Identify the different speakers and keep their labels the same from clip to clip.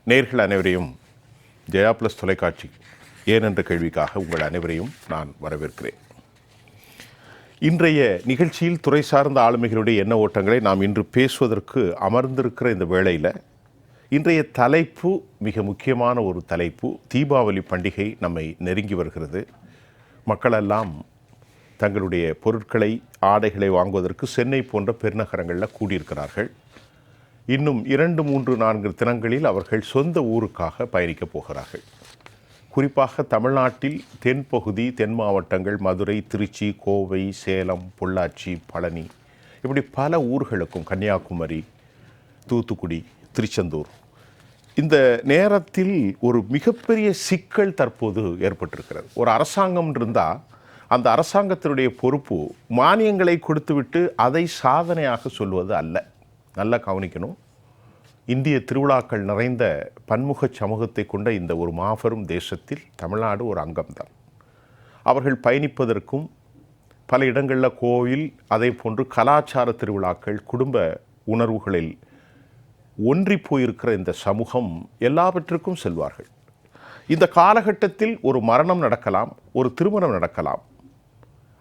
Speaker 1: நேர்கள் அனைவரையும் ஜெயா ப்ளஸ் தொலைக்காட்சி ஏன் என்ற கேள்விக்காக உங்கள் அனைவரையும் நான் வரவேற்கிறேன். இன்றைய நிகழ்ச்சியில் துறை சார்ந்த ஆளுமைகளுடைய எண்ண ஓட்டங்களை நாம் இன்று பேசுவதற்கு அமர்ந்திருக்கிற இந்த வேளையில் இன்றைய தலைப்பு மிக முக்கியமான ஒரு தலைப்பு. தீபாவளி பண்டிகை நம்மை நெருங்கி வருகிறது. மக்களெல்லாம் தங்களுடைய பொருட்களை, ஆடைகளை வாங்குவதற்கு சென்னை போன்ற பெருநகரங்களில் கூடியிருக்கிறார்கள். இன்னும் 2, 3, 4 தினங்களில் அவர்கள் சொந்த ஊருக்காக பயணிக்கப் போகிறார்கள். குறிப்பாக தமிழ்நாட்டில் தென்பகுதி, தென் மாவட்டங்கள் மதுரை, திருச்சி, கோவை, சேலம், பொள்ளாச்சி, பழனி, இப்படி பல ஊர்களுக்கும், கன்னியாகுமரி, தூத்துக்குடி, திருச்செந்தூர், இந்த நேரத்தில் ஒரு மிகப்பெரிய சிக்கல் தற்போது ஏற்பட்டிருக்கிறது. ஒரு அரசாங்கம் இருந்தால் அந்த அரசாங்கத்தினுடைய பொறுப்பு மானியங்களை கொடுத்துவிட்டு அதை சாதனையாக சொல்வது அல்ல. நல்லா கவனிக்கணும். இந்திய திருவிழாக்கள் நிறைந்த பன்முக சமூகத்தை கொண்ட இந்த ஒரு மாபெரும் தேசத்தில் தமிழ்நாடு ஒரு அங்கம்தான். அவர்கள் பயணிப்பதற்கும் பல இடங்களில் கோவில், அதே போன்று கலாச்சார திருவிழாக்கள், குடும்ப உணர்வுகளில் ஒன்றி போயிருக்கிற இந்த சமூகம் எல்லாவற்றுக்கும் செல்வார்கள். இந்த காலகட்டத்தில் ஒரு மரணம் நடக்கலாம், ஒரு திருமணம் நடக்கலாம்.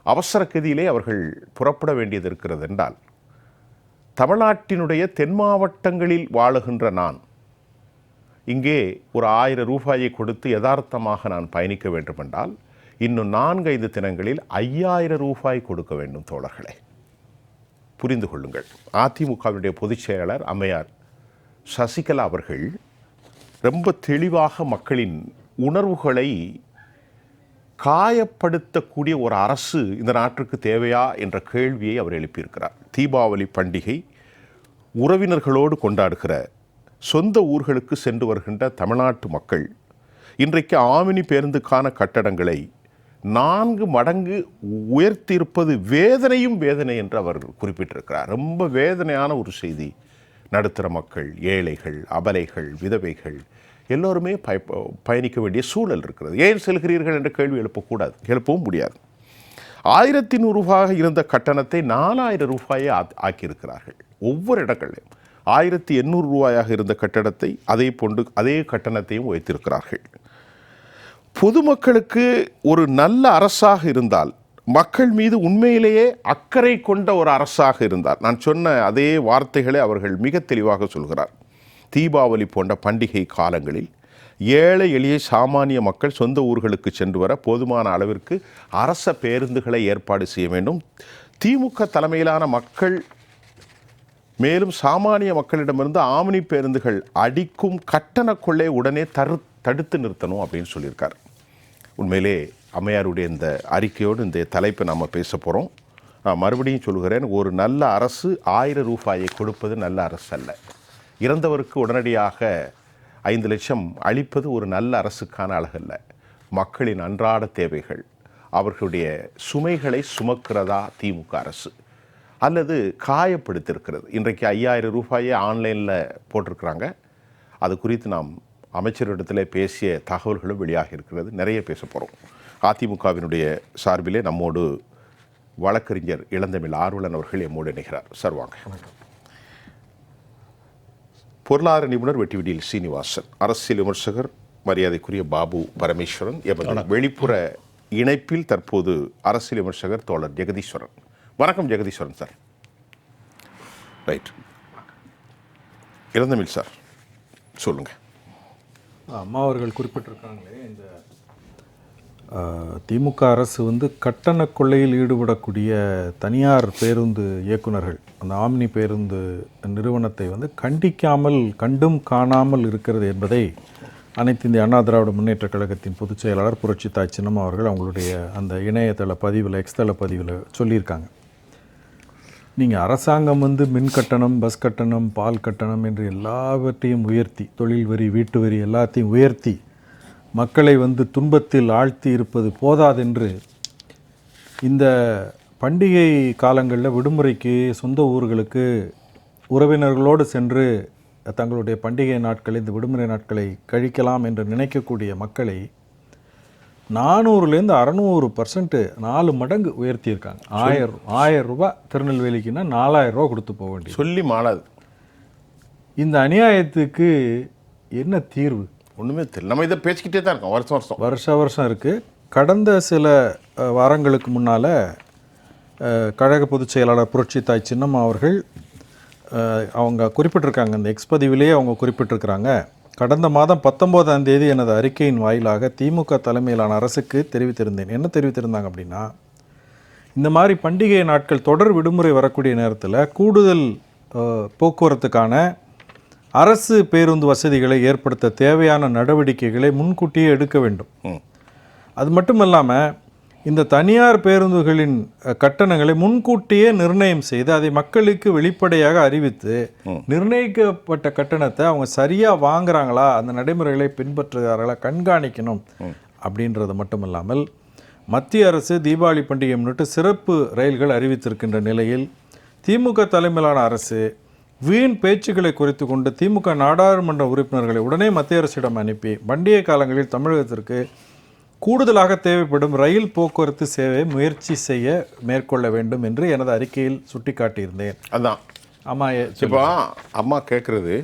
Speaker 1: அவசர கதியிலே அவர்கள் புறப்பட வேண்டியது இருக்கிறது என்றால், தமிழ்நாட்டினுடைய தென் மாவட்டங்களில் வாழுகின்ற நான் இங்கே ஒரு 1000 ரூபாயை கொடுத்து யதார்த்தமாக நான் பயணிக்க வேண்டுமென்றால் இன்னும் 4-5 தினங்களில் 5000 ரூபாய் கொடுக்க வேண்டும். தோழர்களே, புரிந்து கொள்ளுங்கள். அதிமுகவினுடைய பொதுச் செயலாளர் அம்மையார் சசிகலா அவர்கள் ரொம்ப தெளிவாக மக்களின் உணர்வுகளை காயப்படுத்தக்கூடிய ஒரு அரசு இந்த நாட்டிற்கு தேவையா என்ற கேள்வியை அவர் எழுப்பியிருக்கிறார். தீபாவளி பண்டிகை உறவினர்களோடு கொண்டாடுகிற, சொந்த ஊர்களுக்கு சென்று வருகின்ற தமிழ்நாட்டு மக்கள் இன்றைக்கு ஆமினி பேருந்துக்கான கட்டடங்களை 4 மடங்கு உயர்த்தியிருப்பது வேதனையும் வேதனை என்று அவர் குறிப்பிட்டிருக்கிறார். ரொம்ப வேதனையான ஒரு செய்தி. நடுத்தர மக்கள், ஏழைகள், அபலைகள், விதவைகள் எல்லோருமே பயணிக்க வேண்டிய சூழல் இருக்கிறது. ஏன் செல்கிறீர்கள் என்ற கேள்வி எழுப்பவும் முடியாது. 1100 ரூபாய் இருந்த கட்டணத்தை 4000 ரூபாயை ஆக்கியிருக்கிறார்கள். ஒவ்வொரு இடங்களிலும் 1800 ரூபாயாக இருந்த கட்டடத்தை அதே கட்டணத்தையும் வைத்திருக்கிறார்கள். பொதுமக்களுக்கு ஒரு நல்ல அரசாக இருந்தால், மக்கள் மீது உண்மையிலேயே அக்கறை கொண்ட ஒரு அரசாக இருந்தால், நான் சொன்ன அதே வார்த்தைகளை அவர்கள் மிக தெளிவாக சொல்கிறார். தீபாவளி போன்ற பண்டிகை காலங்களில் ஏழை எளிய சாமானிய மக்கள் சொந்த ஊர்களுக்கு சென்று வர போதுமான அளவிற்கு அரச பேருந்துகளை ஏற்பாடு செய்ய வேண்டும். திமுக தலைமையிலான மக்கள் மேலும் சாமானிய மக்களிடமிருந்து ஆம்னி பேருந்துகள் அடிக்கும் கட்டண கொள்ளை உடனே தடுத்து நிறுத்தணும் அப்படின்னு சொல்லியிருக்கார். உண்மையிலே அம்மையாருடைய இந்த அறிக்கையோடு இந்த தலைப்பை நாம் பேச போகிறோம். நான் மறுபடியும் சொல்கிறேன், ஒரு நல்ல அரசு 1000 ரூபாயை கொடுப்பது நல்ல அரசு அல்ல. இறந்தவருக்கு உடனடியாக 5 லட்சம் அளிப்பது ஒரு நல்ல அரசுக்கான அழகல்ல. மக்களின் அன்றாட தேவைகள், அவர்களுடைய சுமைகளை சுமக்கிறதா திமுக அரசு அல்லது காயப்படுத்தியிருக்கிறது? இன்றைக்கு 5000 ரூபாயை ஆன்லைனில் போட்டிருக்கிறாங்க. அது குறித்து நாம் அமைச்சரிடத்தில் பேசிய தகவல்களும் வெளியாக இருக்கிறது. நிறைய பேச போகிறோம். அதிமுகவினுடைய சார்பிலே நம்மோடு வழக்கறிஞர் இளந்தமிழ் ஆர்வலன் அவர்கள் எம்மோடு இணைகிறார். சார் வாங்க. பொருளாதார நிபுணர் வெட்டிவிடியில் சீனிவாசன், அரசியல் விமர்சகர் மரியாதைக்குரிய பாபு பரமேஸ்வரன், எமது வெளிப்புற இணைப்பில் தற்போது அரசியல் விமர்சகர் தோழர் ஜெகதீஸ்வரன். வணக்கம் ஜெகதீஸ்வரன் சார். ரைட், இளந்தமிழ் சார் சொல்லுங்கள்.
Speaker 2: அம்மா அவர்கள் குறிப்பிட்டிருக்காங்களே, இந்த திமுக அரசு கட்டண கொள்ளையில் ஈடுபடக்கூடிய தனியார் பேருந்து இயக்குநர்கள், அந்த ஆம்னி பேருந்து நிறுவனத்தை கண்டும் காணாமல் இருக்கிறது என்பதை அனைத்து இந்திய அண்ணா திராவிட முன்னேற்ற கழகத்தின் பொதுச் செயலாளர் புரட்சி தாய் சின்னம்மா அவர்கள் அவங்களுடைய அந்த இணையதள பதிவில், எக்ஸ்தள பதிவில் சொல்லியிருக்காங்க. நீங்கள் அரசாங்கம் மின் கட்டணம், பஸ் கட்டணம், பால் கட்டணம் என்று எல்லாவற்றையும் உயர்த்தி, தொழில் வரி, வீட்டு வரி எல்லாத்தையும் உயர்த்தி மக்களை துன்பத்தில் ஆழ்த்தி இருப்பது போதாதென்று இந்த பண்டிகை காலங்களில் விடுமுறைக்கு சொந்த ஊர்களுக்கு உறவினர்களோடு சென்று தங்களுடைய பண்டிகை நாட்களை, இந்த விடுமுறை நாட்களை கழிக்கலாம் என்று நினைக்கக்கூடிய மக்களை 400லேருந்து 600% 4 மடங்கு உயர்த்தியிருக்காங்க. 1000 ரூபா திருநெல்வேலிக்குன்னா 4000 ரூபா கொடுத்து போக வேண்டியது.
Speaker 1: சொல்லி மாளாது.
Speaker 2: இந்த அநியாயத்துக்கு என்ன தீர்வு?
Speaker 1: ஒன்றுமே தெரியல. நம்ம இதை பேசிக்கிட்டே தான் இருக்கோம் வருஷம்
Speaker 2: வருஷம் இருக்குது. கடந்த சில வாரங்களுக்கு முன்னால் கழக பொதுச் செயலாளர் புரட்சி தாய் சின்னம்மா அவர்கள் அவங்க குறிப்பிட்டிருக்காங்க, இந்த எக்ஸ்பதிவிலேயே அவங்க குறிப்பிட்டிருக்கிறாங்க, கடந்த மாதம் 19ஆம் தேதி எனது அறிக்கையின் வாயிலாக திமுக தலைமையிலான அரசுக்கு தெரிவித்திருந்தேன். என்ன தெரிவித்திருந்தாங்க அப்படின்னா, இந்த மாதிரி பண்டிகை நாட்கள் தொடர் விடுமுறை வரக்கூடிய நேரத்தில் கூடுதல் போக்குவரத்துக்கான அரசு பேருந்து வசதிகளை ஏற்படுத்த தேவையான நடவடிக்கைகளை முன்கூட்டியே எடுக்க வேண்டும். அது மட்டும் இல்லாமல் இந்த தனியார் பேருந்துகளின் கட்டணங்களை முன்கூட்டியே நிர்ணயம் செய்து அதை மக்களுக்கு வெளிப்படையாக அறிவித்து நிர்ணயிக்கப்பட்ட கட்டணத்தை அவங்க சரியாக வாங்குறாங்களா, அந்த நடைமுறைகளை பின்பற்றுகிறார்களா கண்காணிக்கணும். அப்படின்றது மட்டும் இல்லாமல் மத்திய அரசு தீபாவளி பண்டிகை முன்னிட்டு சிறப்பு ரயில்கள் அறிவித்திருக்கின்ற நிலையில் திமுக தலைமையிலான அரசு வீண் பேச்சுக்களை குறித்து கொண்டு திமுக நாடாளுமன்ற உறுப்பினர்களை உடனே மத்திய அரசிடம் அனுப்பி பண்டிகை காலங்களில் தமிழகத்திற்கு கூடுதலாக தேவைப்படும் ரயில் போக்குவரத்து சேவையை முயற்சி செய்ய மேற்கொள்ள வேண்டும் என்று எனது அறிக்கையில் சுட்டிக்காட்டியிருந்தேன்.
Speaker 1: அதான்
Speaker 2: ஆமாம்.
Speaker 1: இப்போ அம்மா கேட்குறது,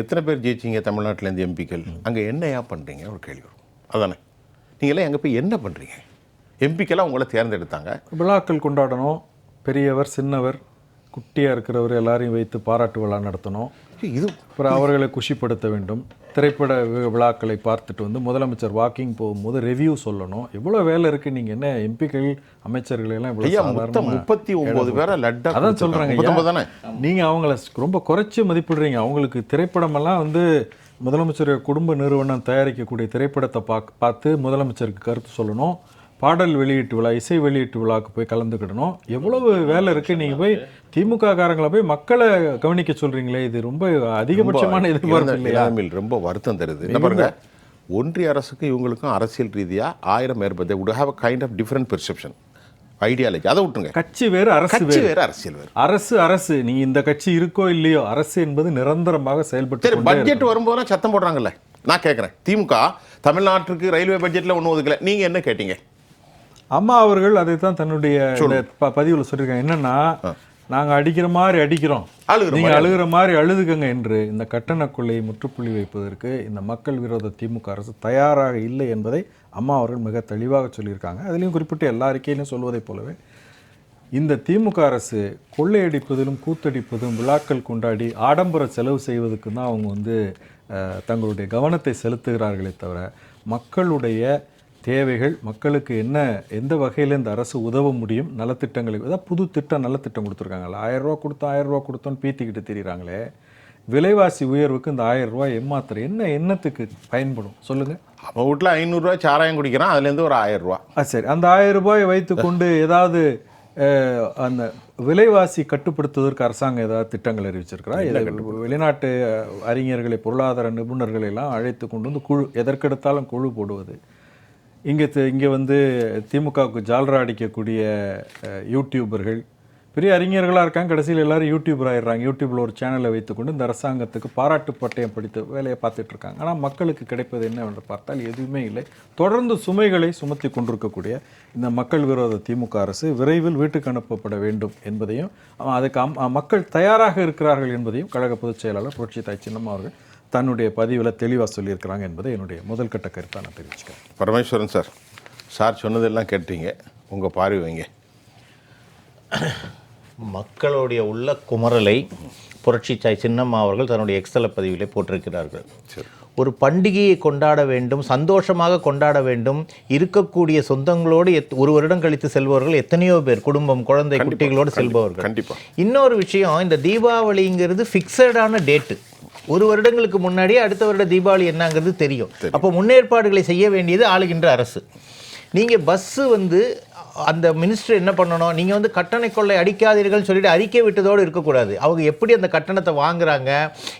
Speaker 1: எத்தனை பேர் ஜெயிச்சிங்க தமிழ்நாட்டிலேருந்து எம்பிக்கள், அங்கே என்னையா பண்ணுறீங்க ஒரு கேள்வி வரும். அதானே, நீங்களாம் எங்கே போய் என்ன பண்ணுறீங்க? எம்பிக்கெல்லாம் உங்களை தேர்ந்தெடுத்தாங்க,
Speaker 2: விழாக்கள் கொண்டாடணும், பெரியவர் சின்னவர் குட்டியாக இருக்கிறவர் எல்லாரையும் வைத்து பாராட்டு விழா நடத்தணும்,
Speaker 1: இது
Speaker 2: அப்புறம் அவர்களை குஷிப்படுத்த வேண்டும், திரைப்பட விழாக்களை பார்த்துட்டு வந்து முதலமைச்சர் வாக்கிங் போகும்போது ரிவ்யூ சொல்லணும். எவ்வளோ வேலை இருக்குது. நீங்கள் என்ன எம்பிக்கள் அமைச்சர்கள் எல்லாம் இவ்வளோ
Speaker 1: 39 பேரை லட்டா
Speaker 2: அதான் சொல்கிறாங்க. நீங்கள் அவங்கள ரொம்ப குறைச்சி மதிப்பிடுறீங்க. அவங்களுக்கு திரைப்படமெல்லாம் வந்து முதலமைச்சர் குடும்ப நிறுவனம் தயாரிக்கக்கூடிய திரைப்படத்தை பார்த்து முதலமைச்சருக்கு கருத்து சொல்லணும், பாடல் வெளியீட்டு விழா இசை வெளியீட்டு விழாவுக்கு போய் கலந்துக்கிடணும். எவ்வளவு வேலை இருக்குது. நீங்கள் போய் திமுக காரங்களை போய் மக்களை கவனிக்க சொல்கிறீங்களே, இது ரொம்ப அதிகபட்சமான எதிர்பார்ப்பு இல்லையா?
Speaker 1: ரொம்ப வருத்தம் தருது. என்ன பாருங்க, ஒன்றிய அரசுக்கும் இவங்களுக்கும் அரசியல் ரீதியாக 1000 மேற்பட்டு would have a kind of different perception ideology. அதை விட்டுருங்க.
Speaker 2: கட்சி வேறு அரசு
Speaker 1: வேறு அரசியல் வேறு.
Speaker 2: அரசு நீ இந்த கட்சி இருக்கோ இல்லையோ, அரசு என்பது நிரந்தரமாக செயல்பட்டு
Speaker 1: பட்ஜெட் வரும்போதெல்லாம் சத்தம் போடுறாங்கல்ல. நான் கேட்குறேன், திமுக தமிழ்நாட்டுக்கு ரயில்வே பட்ஜெட்டில் ஒன்றும் ஒதுக்கல, நீங்கள் என்ன கேட்டீங்க?
Speaker 2: அம்மா அவர்கள் அதை தான் தன்னுடைய பதிவில் சொல்லியிருக்காங்க. என்னன்னா, நாங்கள் அடிக்கிற மாதிரி அடிக்கிறோம், நீங்கள் அழுகிற மாதிரி அழுதுகங்க என்று இந்த கட்டண கொள்ளையை முற்றுப்புள்ளி வைப்பதற்கு இந்த மக்கள் விரோத திமுக அரசு தயாராக இல்லை என்பதை அம்மா அவர்கள் மிக தெளிவாக சொல்லியிருக்காங்க. அதுலேயும் குறிப்பிட்டு எல்லா அறிக்கையிலும் சொல்வதைப் போலவே இந்த திமுக அரசு கொள்ளையடிப்பதிலும் கூத்தடிப்பதும் விழாக்கள் கொண்டாடி ஆடம்பர செலவு செய்வதற்கு தான் அவங்க வந்து தங்களுடைய கவனத்தை செலுத்துகிறார்களே தவிர மக்களுடைய தேவைகள், மக்களுக்கு என்ன எந்த வகையில் இந்த அரசு உதவ முடியும், நலத்திட்டங்களுக்கு ஏதாவது புது திட்டம் நலத்திட்டம் கொடுத்துருக்காங்களா? 1000 ரூபா கொடுத்தோம் 1000 ரூபா கொடுத்தோன்னு பீத்திக்கிட்டு தெரியுறாங்களே. விலைவாசி உயர்வுக்கு இந்த 1000 ரூபாய் எம்மாத்திரம் என்ன எண்ணத்துக்கு பயன்படும் சொல்லுங்கள்?
Speaker 1: அவன் வீட்டில் 500 ரூபாய் சாராயம் குடிக்கிறான், அதுலேருந்து ஒரு 1000 ரூபா.
Speaker 2: சரி, அந்த 1000 ரூபாயை வைத்து கொண்டு ஏதாவது அந்த விலைவாசி கட்டுப்படுத்துவதற்கு அரசாங்கம் ஏதாவது திட்டங்கள் அறிவிச்சிருக்கிறா? வெளிநாட்டு அறிஞர்களை பொருளாதார நிபுணர்களை எல்லாம் அழைத்து கொண்டு வந்து குழு, எதற்கெடுத்தாலும் குழு போடுவது. இங்கே வந்து திமுகவுக்கு ஜால்ரா அடிக்கக்கூடிய யூடியூபர்கள் பெரிய அறிஞர்களாக இருக்காங்க, கடைசியில் எல்லோரும் யூடியூபர் ஆகிடுறாங்க. யூடியூப்பில் ஒரு சேனலை வைத்துக்கொண்டு இந்த அரசாங்கத்துக்கு பாராட்டு பட்டயம் படித்த வேலையை பார்த்துட்ருக்காங்க. ஆனால் மக்களுக்கு கிடைப்பது என்னவென்று பார்த்தால் எதுவுமே இல்லை. தொடர்ந்து சுமைகளை சுமத்தி கொண்டிருக்கக்கூடிய இந்த மக்கள் விரோத திமுக அரசு விரைவில் வீட்டுக்கு அனுப்பப்பட வேண்டும் என்பதையும், அதுக்கு மக்கள் தயாராக இருக்கிறார்கள் என்பதையும் கழக பொதுச் செயலாளர் புரட்சி தாய் சின்னம்மா அவர்கள் தன்னுடைய பதிவில் தெளிவாக சொல்லியிருக்கிறாங்க என்பதை என்னுடைய முதல் கட்ட கருத்தை நான் தெரிவிச்சுக்கிறேன்.
Speaker 1: பரமேஸ்வரன் சார் சொன்னதெல்லாம் கேட்டீங்க, உங்கள் பார்வை வைங்க.
Speaker 3: மக்களுடைய உள்ள குமரலை புரட்சி தாய் சின்னம்மா அவர்கள் தன்னுடைய எக்ஸல பதிவிலே போட்டிருக்கிறார்கள். ஒரு பண்டிகையை கொண்டாட வேண்டும், சந்தோஷமாக கொண்டாட வேண்டும், இருக்கக்கூடிய சொந்தங்களோடு ஒரு வருடம் கழித்து செல்பவர்கள் எத்தனையோ பேர், குடும்பம் குழந்தை குட்டிகளோடு செல்பவர்கள்.
Speaker 1: கண்டிப்பாக.
Speaker 3: இன்னொரு விஷயம், இந்த தீபாவளிங்கிறது ஃபிக்ஸடான டேட்டு. ஒரு வருடங்களுக்கு முன்னாடியே அடுத்த வருட தீபாவளி என்னங்கிறது தெரியும். அப்போ முன்னேற்பாடுகளை செய்ய வேண்டியது ஆளுகின்ற அரசு. நீங்கள் பஸ்ஸு வந்து அந்த மினிஸ்டர் என்ன பண்ணணும், நீங்கள் வந்து கட்டண கொள்ளை அடிக்காதீர்கள்னு சொல்லிட்டு அறிக்கை விட்டதோடு இருக்கக்கூடாது. அவங்க எப்படி அந்த கட்டணத்தை வாங்குறாங்க,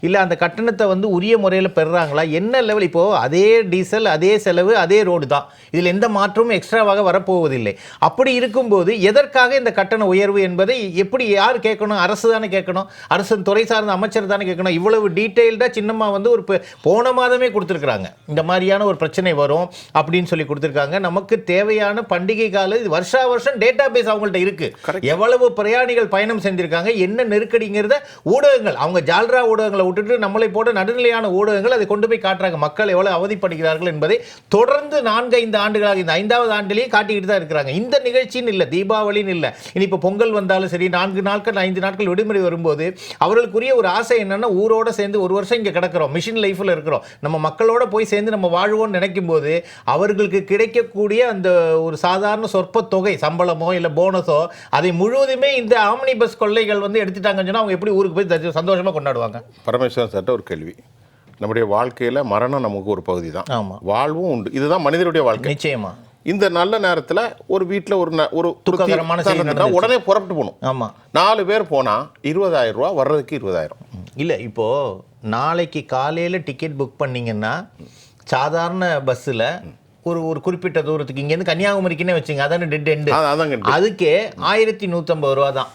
Speaker 3: இல்லை அந்த கட்டணத்தை வந்து உரிய முறையில் பெறுறாங்களா, என்ன லெவல். இப்போது அதே டீசல், அதே செலவு, அதே ரோடு தான், இதில் எந்த மாற்றமும் எக்ஸ்ட்ராவாக வரப்போவதில்லை. அப்படி இருக்கும்போது எதற்காக இந்த கட்டண உயர்வு என்பதை எப்படி யார் கேட்கணும்? அரசு தானே கேட்கணும், அரசு துறை சார்ந்த அமைச்சர் தானே கேட்கணும். இவ்வளவு டீட்டெயில்டாக சின்னம்மா வந்து ஒரு போன மாதமே கொடுத்துருக்குறாங்க, இந்த மாதிரியான ஒரு பிரச்சனை வரும் அப்படின்னு சொல்லி கொடுத்துருக்காங்க. நமக்கு தேவையான பண்டிகை கால வருஷம் டேட்டா பேஸ் அவங்கள்ட்ட இருக்கு. எவ்வளவு பிரயாணிகள் பயணம் செஞ்சிருக்காங்க, என்ன நெருக்கடிங்கிறத ஊடகங்கள், அவங்க ஜால்ரா ஊடகங்களை விட்டுட்டு நம்மளை போட நடுநிலையான ஊடகங்கள் அதை கொண்டு போய் காட்டுறாங்க. மக்கள் எவ்வளவு அவதிப்படுகிறார்கள் என்பதை தொடர்ந்து 4-5 ஆண்டுகளாக, இந்த 5வது ஆண்டிலேயே காட்டிக்கிட்டு தான் இருக்கிறாங்க. இந்த நிகழ்ச்சின்னு இல்லை, தீபாவளின்னு இல்லை, இனி இப்போ பொங்கல் வந்தாலும் சரி, 4 நாட்கள் 5 நாட்கள் விடுமுறை வரும்போது அவர்களுக்குரிய ஒரு ஆசை என்னன்னா, ஊரோட சேர்ந்து ஒரு வருஷம் இங்கே கிடக்கிறோம், மிஷின் லைஃப்ல இருக்கிறோம், நம்ம மக்களோட போய் சேர்ந்து நம்ம வாழ்வோம்னு நினைக்கும் போது அவர்களுக்கு கிடைக்கக்கூடிய அந்த ஒரு சாதாரண சொற்ப தொகை, சம்பளமோ இல்லை போனஸோ, அதை முழுவதுமே இந்த ஆம்னி பஸ் கொள்ளைகள் வந்து எடுத்துட்டாங்கன்னு சொன்னா அவங்க எப்படி ஊருக்கு போய் சந்தோஷமா கொண்டாடுவாங்க?
Speaker 1: பரமேஸ்வரன் சார்ட்ட ஒரு கேள்வி. நம்முடைய வாழ்க்கையில மரணம் நமக்கு ஒரு பகுதி தான்,
Speaker 3: ஆமா,
Speaker 1: வாழ்வும் உண்டு, இதுதான் மனிதனுடைய வாழ்க்கை.
Speaker 3: நிச்சயமா. இந்த
Speaker 1: நல்ல நேரத்தில் ஒரு வீட்டில் ஒரு
Speaker 3: துக்ககரமான
Speaker 1: உடனே புறப்பட்டு போகணும்.
Speaker 3: ஆமா, 4
Speaker 1: பேர் போனா 20,000 ரூபா, வர்றதுக்கு 20,000.
Speaker 3: இல்லை, இப்போ நாளைக்கு காலையில் டிக்கெட் புக் பண்ணீங்கன்னா சாதாரண பஸ்ஸில் ஒரு குறிப்பிட்ட தூரத்துக்கு இங்கேருந்து கன்னியாகுமரிக்குன்னே வச்சுங்க, அதான டெட் எண்டு, அதுக்கே 1150 ரூபா தான்.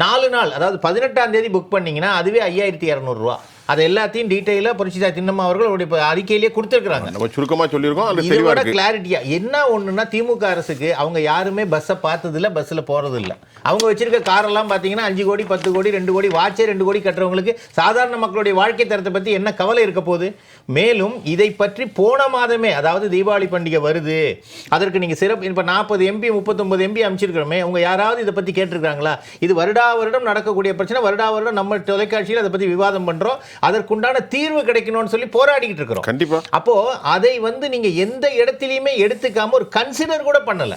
Speaker 3: 4 நாள், அதாவது 18ஆம் தேதி புக் பண்ணீங்கன்னா அதுவே 5200 ரூபா. அதை எல்லாத்தையும் டீட்டெயிலாக புரட்சிதாய் சின்னம்மா அவர்கள் அறிக்கையிலேயே கொடுத்துருக்காங்க.
Speaker 1: நம்ம சுருக்கமாக சொல்லியிருக்கோம்.
Speaker 3: இதோட கிளாரிட்டியா என்ன ஒண்ணுன்னா, திமுக அரசுக்கு அவங்க யாருமே பஸ்ஸை பார்த்ததில்ல, பஸ்ஸில் போறது இல்லை. அவங்க வச்சிருக்க காரெல்லாம் பார்த்தீங்கன்னா 5 கோடி 10 கோடி 2 கோடி வாட்சே 2 கோடி கட்டுறவங்களுக்கு சாதாரண மக்களுடைய வாழ்க்கை தரத்தை பற்றி என்ன கவலை இருக்க போகுது? மேலும் இதை பற்றி போன மாதமே, அதாவது தீபாவளி பண்டிகை வருது, அதற்கு நீங்கள் சிறப்பு இப்போ 40 MP 39 MP அமைச்சிருக்கிறோமே, அவங்க யாராவது இதை பற்றி கேட்டிருக்காங்களா? இது வருடா வருடம் நடக்கக்கூடிய பிரச்சனை. வருடா வருடம் நம்ம தொலைக்காட்சியில் அதை பற்றி விவாதம் பண்ணுறோம், அதற்குண்டான தீர்வு கிடைக்கணும்னு சொல்லி போராடிக்கிட்டு இருக்கிறோம்.
Speaker 1: கண்டிப்பா.
Speaker 3: அப்போ அதை வந்து நீங்க எந்த இடத்திலையுமே எடுத்துக்காம ஒரு கன்சிடர் கூட பண்ணல.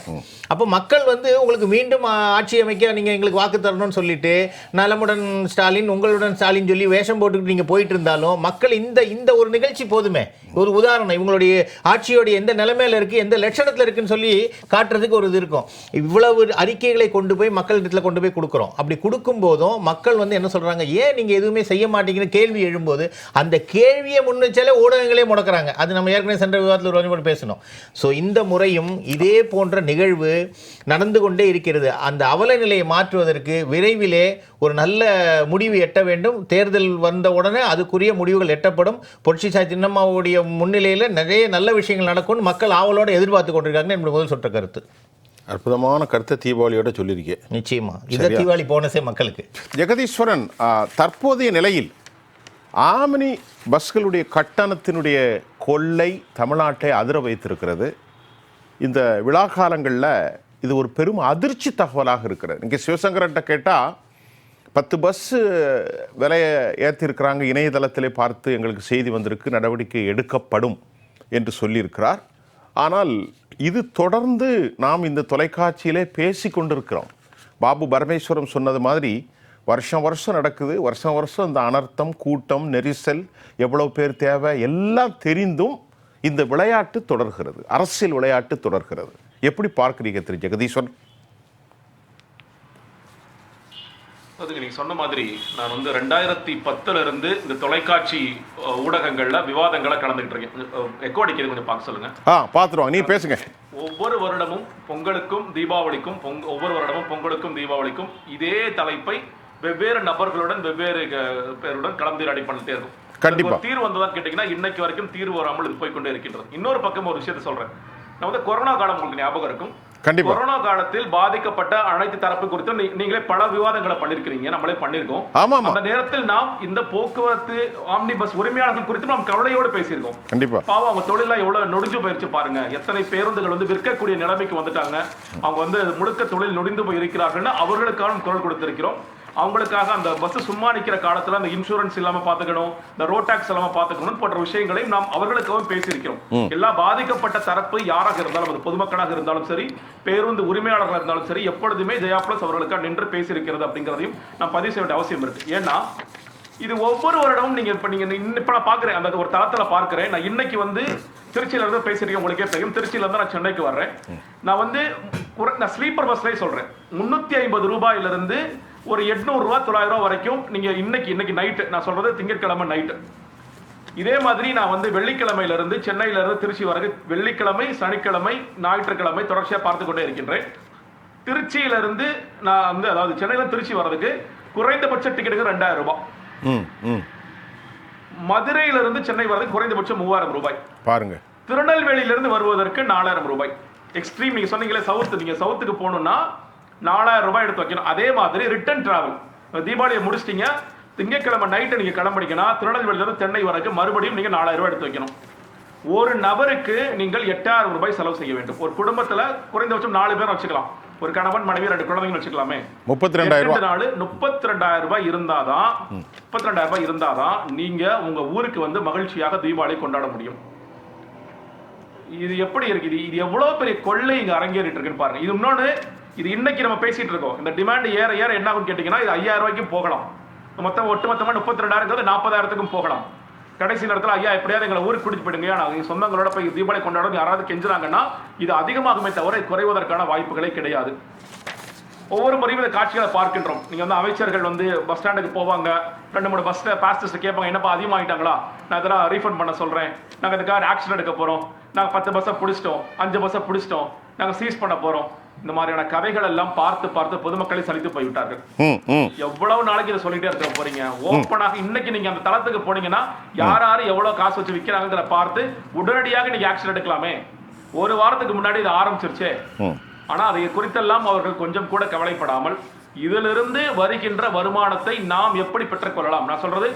Speaker 3: அப்போ மக்கள் வந்து உங்களுக்கு மீண்டும் ஆட்சி அமைக்க நீங்க எங்களுக்கு வாக்கு தரணும்னு சொல்லிட்டு நலமுடன் ஸ்டாலின், உங்களுடன் ஸ்டாலின் சொல்லி வேஷம் போட்டுக்கிட்டு நீங்க போயிட்டு இருந்தாலும் மக்கள் இந்த ஒரு நிகழ்ச்சி போதுமே, ஒரு உதாரணம், இவங்களுடைய ஆட்சியோடைய எந்த நிலைமையில இருக்கு, எந்த லட்சணத்துல இருக்குன்னு சொல்லி காட்டுறதுக்கு ஒரு இது இருக்கும். இவ்வளவு அறிக்கைகளை கொண்டு போய் மக்களிடத்துல கொண்டு போய் கொடுக்குறோம். அப்படி கொடுக்கும் போதும் மக்கள் வந்து என்ன சொல்றாங்க, ஏன் நீங்க எதுவுமே செய்ய மாட்டீங்கன்னு கேள்வி எழும்போது அந்த கேள்வியை முன்னிச்சாலே ஊடகங்களே முடக்கிறாங்க. அது நம்ம ஏற்கனவே சென்ற விவாதத்தில் ஒரு பேசணும். ஸோ இந்த முறையும் இதே போன்ற நிகழ்வு நடந்து கொண்டே இருக்கிறது. அந்த அவல நிலையை மாற்றுவதற்கு விரைவிலே ஒரு நல்ல முடிவு எட்ட வேண்டும். தேர்தல் வந்த உடனே அதுக்குரிய முடிவுகள் எட்டப்படும். புரட்சிதாய் சின்னம்மாவுடைய முன்னிலையில் நிறைய நல்ல விஷயங்கள் நடக்கும், மக்கள் ஆவலோடு எதிர்பார்த்து கொண்டிருக்காங்க என்பது முதல் சொற்ற கருத்து.
Speaker 1: அற்புதமான கருத்தை தீபாவளியோட சொல்லியிருக்கேன்.
Speaker 3: நிச்சயமா இந்த தீபாவளி போனஸே மக்களுக்கு.
Speaker 1: ஜெகதீஸ்வரன், தற்போதைய நிலையில் ஆம்னி பஸ்களுடைய கட்டணத்தினுடைய கொள்ளை தமிழ்நாட்டை அதிர வைத்திருக்கிறது. இந்த விழா காலங்களில் இது ஒரு பெரும் அதிர்ச்சி தகவலாக இருக்கிறது. இங்கே சிவசங்கரன்ட்ட கேட்டால் 10 பஸ்ஸு விலையை ஏற்றிருக்கிறாங்க, இணையதளத்திலே பார்த்து எங்களுக்கு செய்தி வந்திருக்கு, நடவடிக்கை எடுக்கப்படும் என்று சொல்லியிருக்கிறார். ஆனால் இது தொடர்ந்து நாம் இந்த தொலைக்காட்சியிலே பேசி கொண்டிருக்கிறோம். பாபு பரமேஸ்வரம் சொன்னது மாதிரி வருஷம் வருஷம் நடக்குது, வருஷம் வருஷம் இந்த அனர்த்தம், கூட்டம், நெரிசல், எவ்வளோ பேர் தேவை எல்லாம் தெரிந்தும் இந்த விளையாட்டு தொடர்கிறது, அரசியல் விளையாட்டு தொடர்கிறது. எப்படி பார்க்குறீங்க திரு ஜெகதீஸ்வரன்?
Speaker 4: அதுக்கு நீங்கள் சொன்ன மாதிரி நான் வந்து 2010 இந்த தொலைக்காட்சி ஊடகங்களில் விவாதங்களை கலந்துக்கிட்டு இருக்கேன். எக்கோ அடிக்கிறது கொஞ்சம் பார்க்க சொல்லுங்க.
Speaker 1: பார்த்துருவாங்க, நீ பேசுங்க.
Speaker 4: ஒவ்வொரு வருடமும் பொங்கலுக்கும் தீபாவளிக்கும் தீபாவளிக்கும் இதே தலைப்பை வெவ்வேறு நபர்களுடன் வெவ்வேறு பேருடன் கலந்துரையாடி பண்ணிட்டே இருக்கும். கண்டிப்பா தீர்வு வந்ததான் கேட்டீங்கன்னா இன்னைக்கு வரைக்கும் தீர்வு வராமல் இது போய்கொண்டே இருக்கின்றது. இன்னொரு பக்கம் ஒரு விஷயத்தை சொல்றேன். நான் வந்து கொரோனா காலம் உங்களுக்கு ஞாபகம் இருக்கும். கொரோனா காலத்தில் பாதிக்கப்பட்ட அனைத்து தரப்பு குறித்தும் நீங்களே பல விவாதங்களை பண்ணிருக்கீங்க, நம்மளே பண்ணிருக்கோம். அந்த நேரத்தில் நாம் இந்த போக்குவரத்து ஆம்னி பஸ் உரிமையாளர்கள் குறித்து நாம் கவலையோடு பேசியிருக்கோம். கண்டிப்பா பாவம், அவங்க தொழிலாம் எவ்வளவு நொடிஞ்சு போயிருச்சு பாருங்க. எத்தனை பேருந்துகள் வந்து விற்கக்கூடிய நிலைமைக்கு வந்துட்டாங்க. அவங்க வந்து முழுக்க தொழில் நொடிந்து போய் இருக்கிறார்கள். அவர்களுக்கான குரல் கொடுத்திருக்கிறோம். அவங்களுக்காக அந்த பஸ் சும்மா நிற்கிற காலத்தில் அந்த இன்சூரன்ஸ் இல்லாம பாத்துக்கணும், இந்த ரோட் டாக்ஸ் இல்லாம பாத்துக்கணும் போன்ற விஷயங்களையும் நாம் அவர்களுக்காகவும் பேசியிருக்கிறோம். எல்லா பாதிக்கப்பட்ட தரப்பு யாராக இருந்தாலும், அது பொதுமக்களாக இருந்தாலும் சரி, பேருந்து உரிமையாளர்களாக இருந்தாலும் சரி, எப்பொழுதுமே ஜெயா பிளஸ் அவர்களுக்காக நின்று பேசியிருக்கிறது அப்படிங்கிறதையும் நான் பதிவு செய்ய வேண்டிய அவசியம் இருக்கு. ஏன்னா இது ஒவ்வொரு வருடமும் நீங்க இப்ப நான் பாக்குறேன், அந்த ஒரு தளத்துல பார்க்கிறேன். நான் இன்னைக்கு வந்து திருச்சியில இருந்து பேசிருக்கேன், உங்களுக்கே தெரியும். திருச்சியில இருந்து நான் சென்னைக்கு வர்றேன். நான் வந்து நான் ஸ்லீப்பர் பஸ்லயே சொல்றேன், 350 ரூபாயிலிருந்து ஒரு 800 ரூபா 900 ரூபா வரைக்கும் நீங்க இன்னைக்கு நைட்டு, நான் சொல்றது திங்கட்கிழமை நைட்டு. இதே மாதிரி நான் வந்து வெள்ளிக்கிழமையில இருந்து சென்னையில இருந்து திருச்சி வரைக்கும் வெள்ளிக்கிழமை, சனிக்கிழமை, ஞாயிற்றுக்கிழமை தொடர்ச்சியா பார்த்து கொண்டே இருக்கின்றேன். திருச்சியில இருந்து நான் வந்து, அதாவது சென்னையில திருச்சி வர்றதுக்கு குறைந்தபட்ச டிக்கெட்டுக்கு 2000 ரூபாய். மதுரையிலிருந்து சென்னை வர்றதுக்கு குறைந்தபட்சம் 3000 ரூபாய். பாருங்க. திருநெல்வேலியிலிருந்து வருவதற்கு 4000 ரூபாய். எக்ஸ்ட்ரீம் நீங்க சொன்னீங்களே நீங்க சவுத்துக்கு போகணும்னா 4000 ரூபாய் எடுத்து வைக்கணும். அதே மாதிரி ரிட்டர்ன் டிராவல், தீபாவளியை முடிச்சிட்டீங்க, திங்கட்கிழமை நைட்டு நீங்க கிளம்பினீங்கன்னா திருநெல்வேலியிலிருந்து சென்னை வரைக்கும் மறுபடியும் நீங்க 4000 ரூபாய் எடுத்து வைக்கணும். ஒரு நபருக்கு நீங்கள் 8000 ரூபாய் செலவு செய்ய வேண்டும். ஒரு குடும்பத்துல குறைந்தபட்சம் 4 பேர் வச்சுக்கலாம். ஒரு கணவன் மனைவி 2 குழந்தைங்க வச்சுக்கலாமே.
Speaker 1: 32,000
Speaker 4: ரூபாய் இருந்தாதான் நீங்க உங்க ஊருக்கு வந்து மகிழ்ச்சியாக தீபாவளி கொண்டாட முடியும். இது எப்படி இருக்குது? இது எவ்வளவு பெரிய கொள்ளை இங்க அரங்கேறிட்டு இருக்குன்னு பாருங்க. இது இன்னொன்னு, இது இன்னைக்கு நம்ம பேசிட்டு இருக்கோம். இந்த டிமாண்ட் ஏற ஏற என்ன ஆகும் கேட்டீங்கன்னா, இது 5000 ரூபாய்க்கும் போகலாம். ஒட்டுமொத்தமா 32,000 40,000க்கும் போகலாம். கடைசி நேரத்தில் ஐயா எப்படியாவது எங்களை ஊருக்கு கூட்டிட்டு போயிடுங்க, நாங்கள் சொந்தங்களோட போய் தீபாவளி கொண்டாடும் யாராவது கெஞ்சுறாங்கன்னா இது அதிகமாகுமே தவிர குறைவதற்கான வாய்ப்புகளே கிடையாது. ஒவ்வொரு முறையும் இந்த காட்சிகளை பார்க்கின்றோம். நீங்க வந்து அமைச்சர்கள் வந்து பஸ் ஸ்டாண்டுக்கு போவாங்க, 2-3 பஸ் பாசஞ்சர்ஸ் கேட்பாங்க, என்னப்பா அதிகமாகிட்டாங்களா, நான் இதெல்லாம் ரீஃபண்ட் பண்ண சொல்றேன், நாங்கள் இதுக்காக ஆக்ஷன் எடுக்க போறோம், நாங்கள் 10 பஸ்ஸை பிடிச்சிட்டோம், 5 பஸ்ஸை பிடிச்சிட்டோம், நாங்கள் சீஸ் பண்ண போறோம். இந்த மாதிரியான கதைகள் எல்லாம் பார்த்து பார்த்து பொதுமக்களை சலித்து போய்விட்டார்கள். எவ்வளவு நாளைக்கு இதை சொல்லிட்டே இருக்க போறீங்க? ஓப்பனாக இன்னைக்கு நீங்க அந்த தளத்துக்கு போனீங்கன்னா யார் எவ்வளவு காசு வச்சு விற்கிறாங்கிறத பார்த்து உடனடியாக நீங்க ஆக்ஷன் எடுக்கலாமே. ஒரு வாரத்துக்கு முன்னாடி இது ஆரம்பிச்சிருச்சே. ஆனா அதை குறித்தெல்லாம் அவர்கள் கொஞ்சம் கூட கவலைப்படாமல் இதிலிருந்து வருகின்ற வருமானத்தை நாம் எப்படி பெற்றுக்கொள்ளலாம். நான் சொல்றது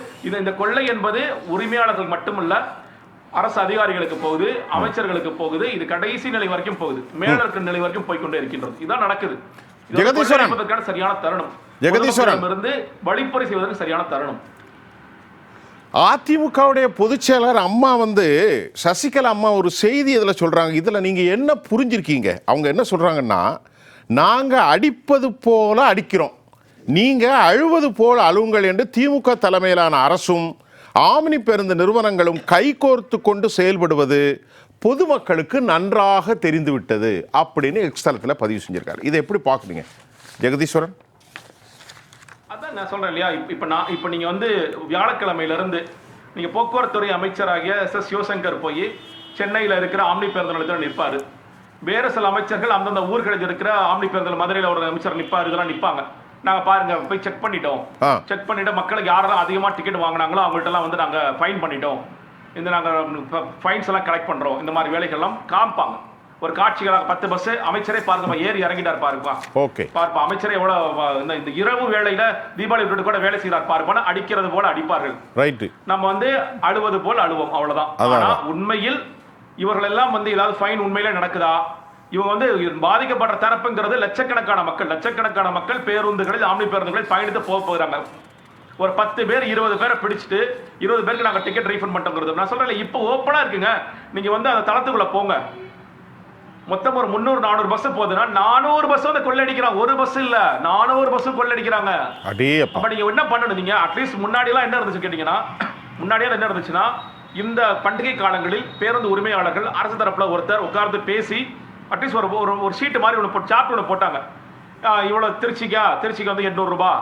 Speaker 4: இந்த கொள்ளை என்பது உரிமையாளர்கள் மட்டுமல்ல, அரசு அதிகாரிகளுக்கு போகுது, அமைச்சர்களுக்கு போகுது, இது கடைசி நிலை வரைக்கும் போகுது, மேல இருக்கிற நிலை வரைக்கும் போய்கொண்டே இருக்கின்றது. இதுதான் நடக்குது. சரியான தருணம் இருந்து வழிப்பறி செய்வதற்கு சரியான தருணம்.
Speaker 1: அதிமுகவுடைய பொதுச் செயலர் அம்மா வந்து சசிகலா அம்மா ஒரு செய்தி இதில் சொல்றாங்க. இதில் நீங்க என்ன புரிஞ்சிருக்கீங்க? அவங்க என்ன சொல்றாங்கன்னா, நாங்க அடிப்பது போல அடிக்கிறோம், நீங்க அழுவது போல அழுவுங்கள் என்று திமுக தலைமையிலான அரசும் ஆம்னி பேருந்து நிறுவனங்களும் கைகோர்த்து கொண்டு செயல்படுவது பொதுமக்களுக்கு நன்றாக தெரிந்துவிட்டது அப்படின்னு எக்ஸ்தலத்தில் பதிவு செஞ்சிருக்காரு. இதை எப்படி பார்க்குறீங்க ஜெகதீஸ்வரன்?
Speaker 4: அதான் நான் சொல்றேன் இல்லையா, இப்போ நீங்க வந்து வியாழக்கிழமையிலிருந்து நீங்க போக்குவரத்துறை அமைச்சராகிய SS சிவசங்கர் போய் சென்னையில் இருக்கிற ஆம்னி பேருந்து நிலையத்தில் நிற்பாரு. வேறு சில அமைச்சர்கள் அந்தந்த ஊர்களில் இருக்கிற ஆம்னி பேருந்து, மதுரையில் ஒரு அமைச்சர் நிற்பாரு, இதெல்லாம் நிற்பாங்க. நாங்க பாருங்க போய் செக் பண்ணிட்டு மக்களுக்கு யாரெல்லாம் அதிகமா டிக்கெட் வாங்கினாங்களோ அவங்கள்ட்ட எல்லாம் வந்து நாங்க ஃபைன் பண்ணிட்டோம், இந்த நாங்க ஃபைன்ஸ் எல்லாம் கலெக்ட் பண்றோம், இந்த மாதிரி வேலைகள்லாம் காமிப்பாங்க. ஒரு காட்சிகளாக 10 பஸ் அமைச்சரே பாருங்க ஏறி இறங்கிட்டார் பாருப்பா, பார்ப்பா அமைச்சரே எவ்வளவு இந்த இரவு வேளையில தீபாவளி விட்டு கூட வேலை செய்யறார் பாருப்பான, அடிக்கிறது போல அடிப்பார்கள். நம்ம வந்து அழுவது போல் அழுவோம், அவ்வளவுதான். ஆனா உண்மையில் இவர்கள் எல்லாம் வந்து ஏதாவது ஃபைன் உண்மையிலே நடக்குதா? இவங்க வந்து பாதிக்கப்படுற தரப்புங்கிறது லட்சக்கணக்கான மக்கள் பேருந்துகளில், ஆம்னி பேருந்துகளில் பயணித்து போகிறாங்க. ஒரு 10 பேர் 20 பேரை பிடிச்சிட்டு 20 பேருக்கு நாங்கள் டிக்கெட் ரீஃபண்ட் பண்ணிட்டோங்கிறது நான் சொல்றேன். இப்போ ஓப்பனா இருக்குங்க, நீங்க வந்து அந்த தளத்துக்குள்ள போங்க, மொத்தம் ஒரு 300-400 பஸ் போகுதுன்னா 400 பஸ் வந்து கொள்ளடிக்கிறாங்க. ஒரு பஸ் இல்ல, 400 பஸ்ஸும் கொள்ளடிக்கிறாங்க. அப்ப நீங்க என்ன பண்ணணும்? நீங்க அட்லீஸ்ட் முன்னாடி எல்லாம் என்ன இருந்துச்சு கேட்டீங்கன்னா, முன்னாடியே என்ன இருந்துச்சுன்னா, இந்த பண்டிகை காலங்களில் பேருந்து உரிமையாளர்கள் அரசு தரப்புல ஒருத்தர் உட்கார்ந்து பேசி அட்லீஸ்ட் ஒரு ஷீட் மாதிரி ஒன்று சார்ட் ஒன்று போட்டாங்க. இவ்வளோ திருச்சிக்கு வந்து 800 ரூபாய்,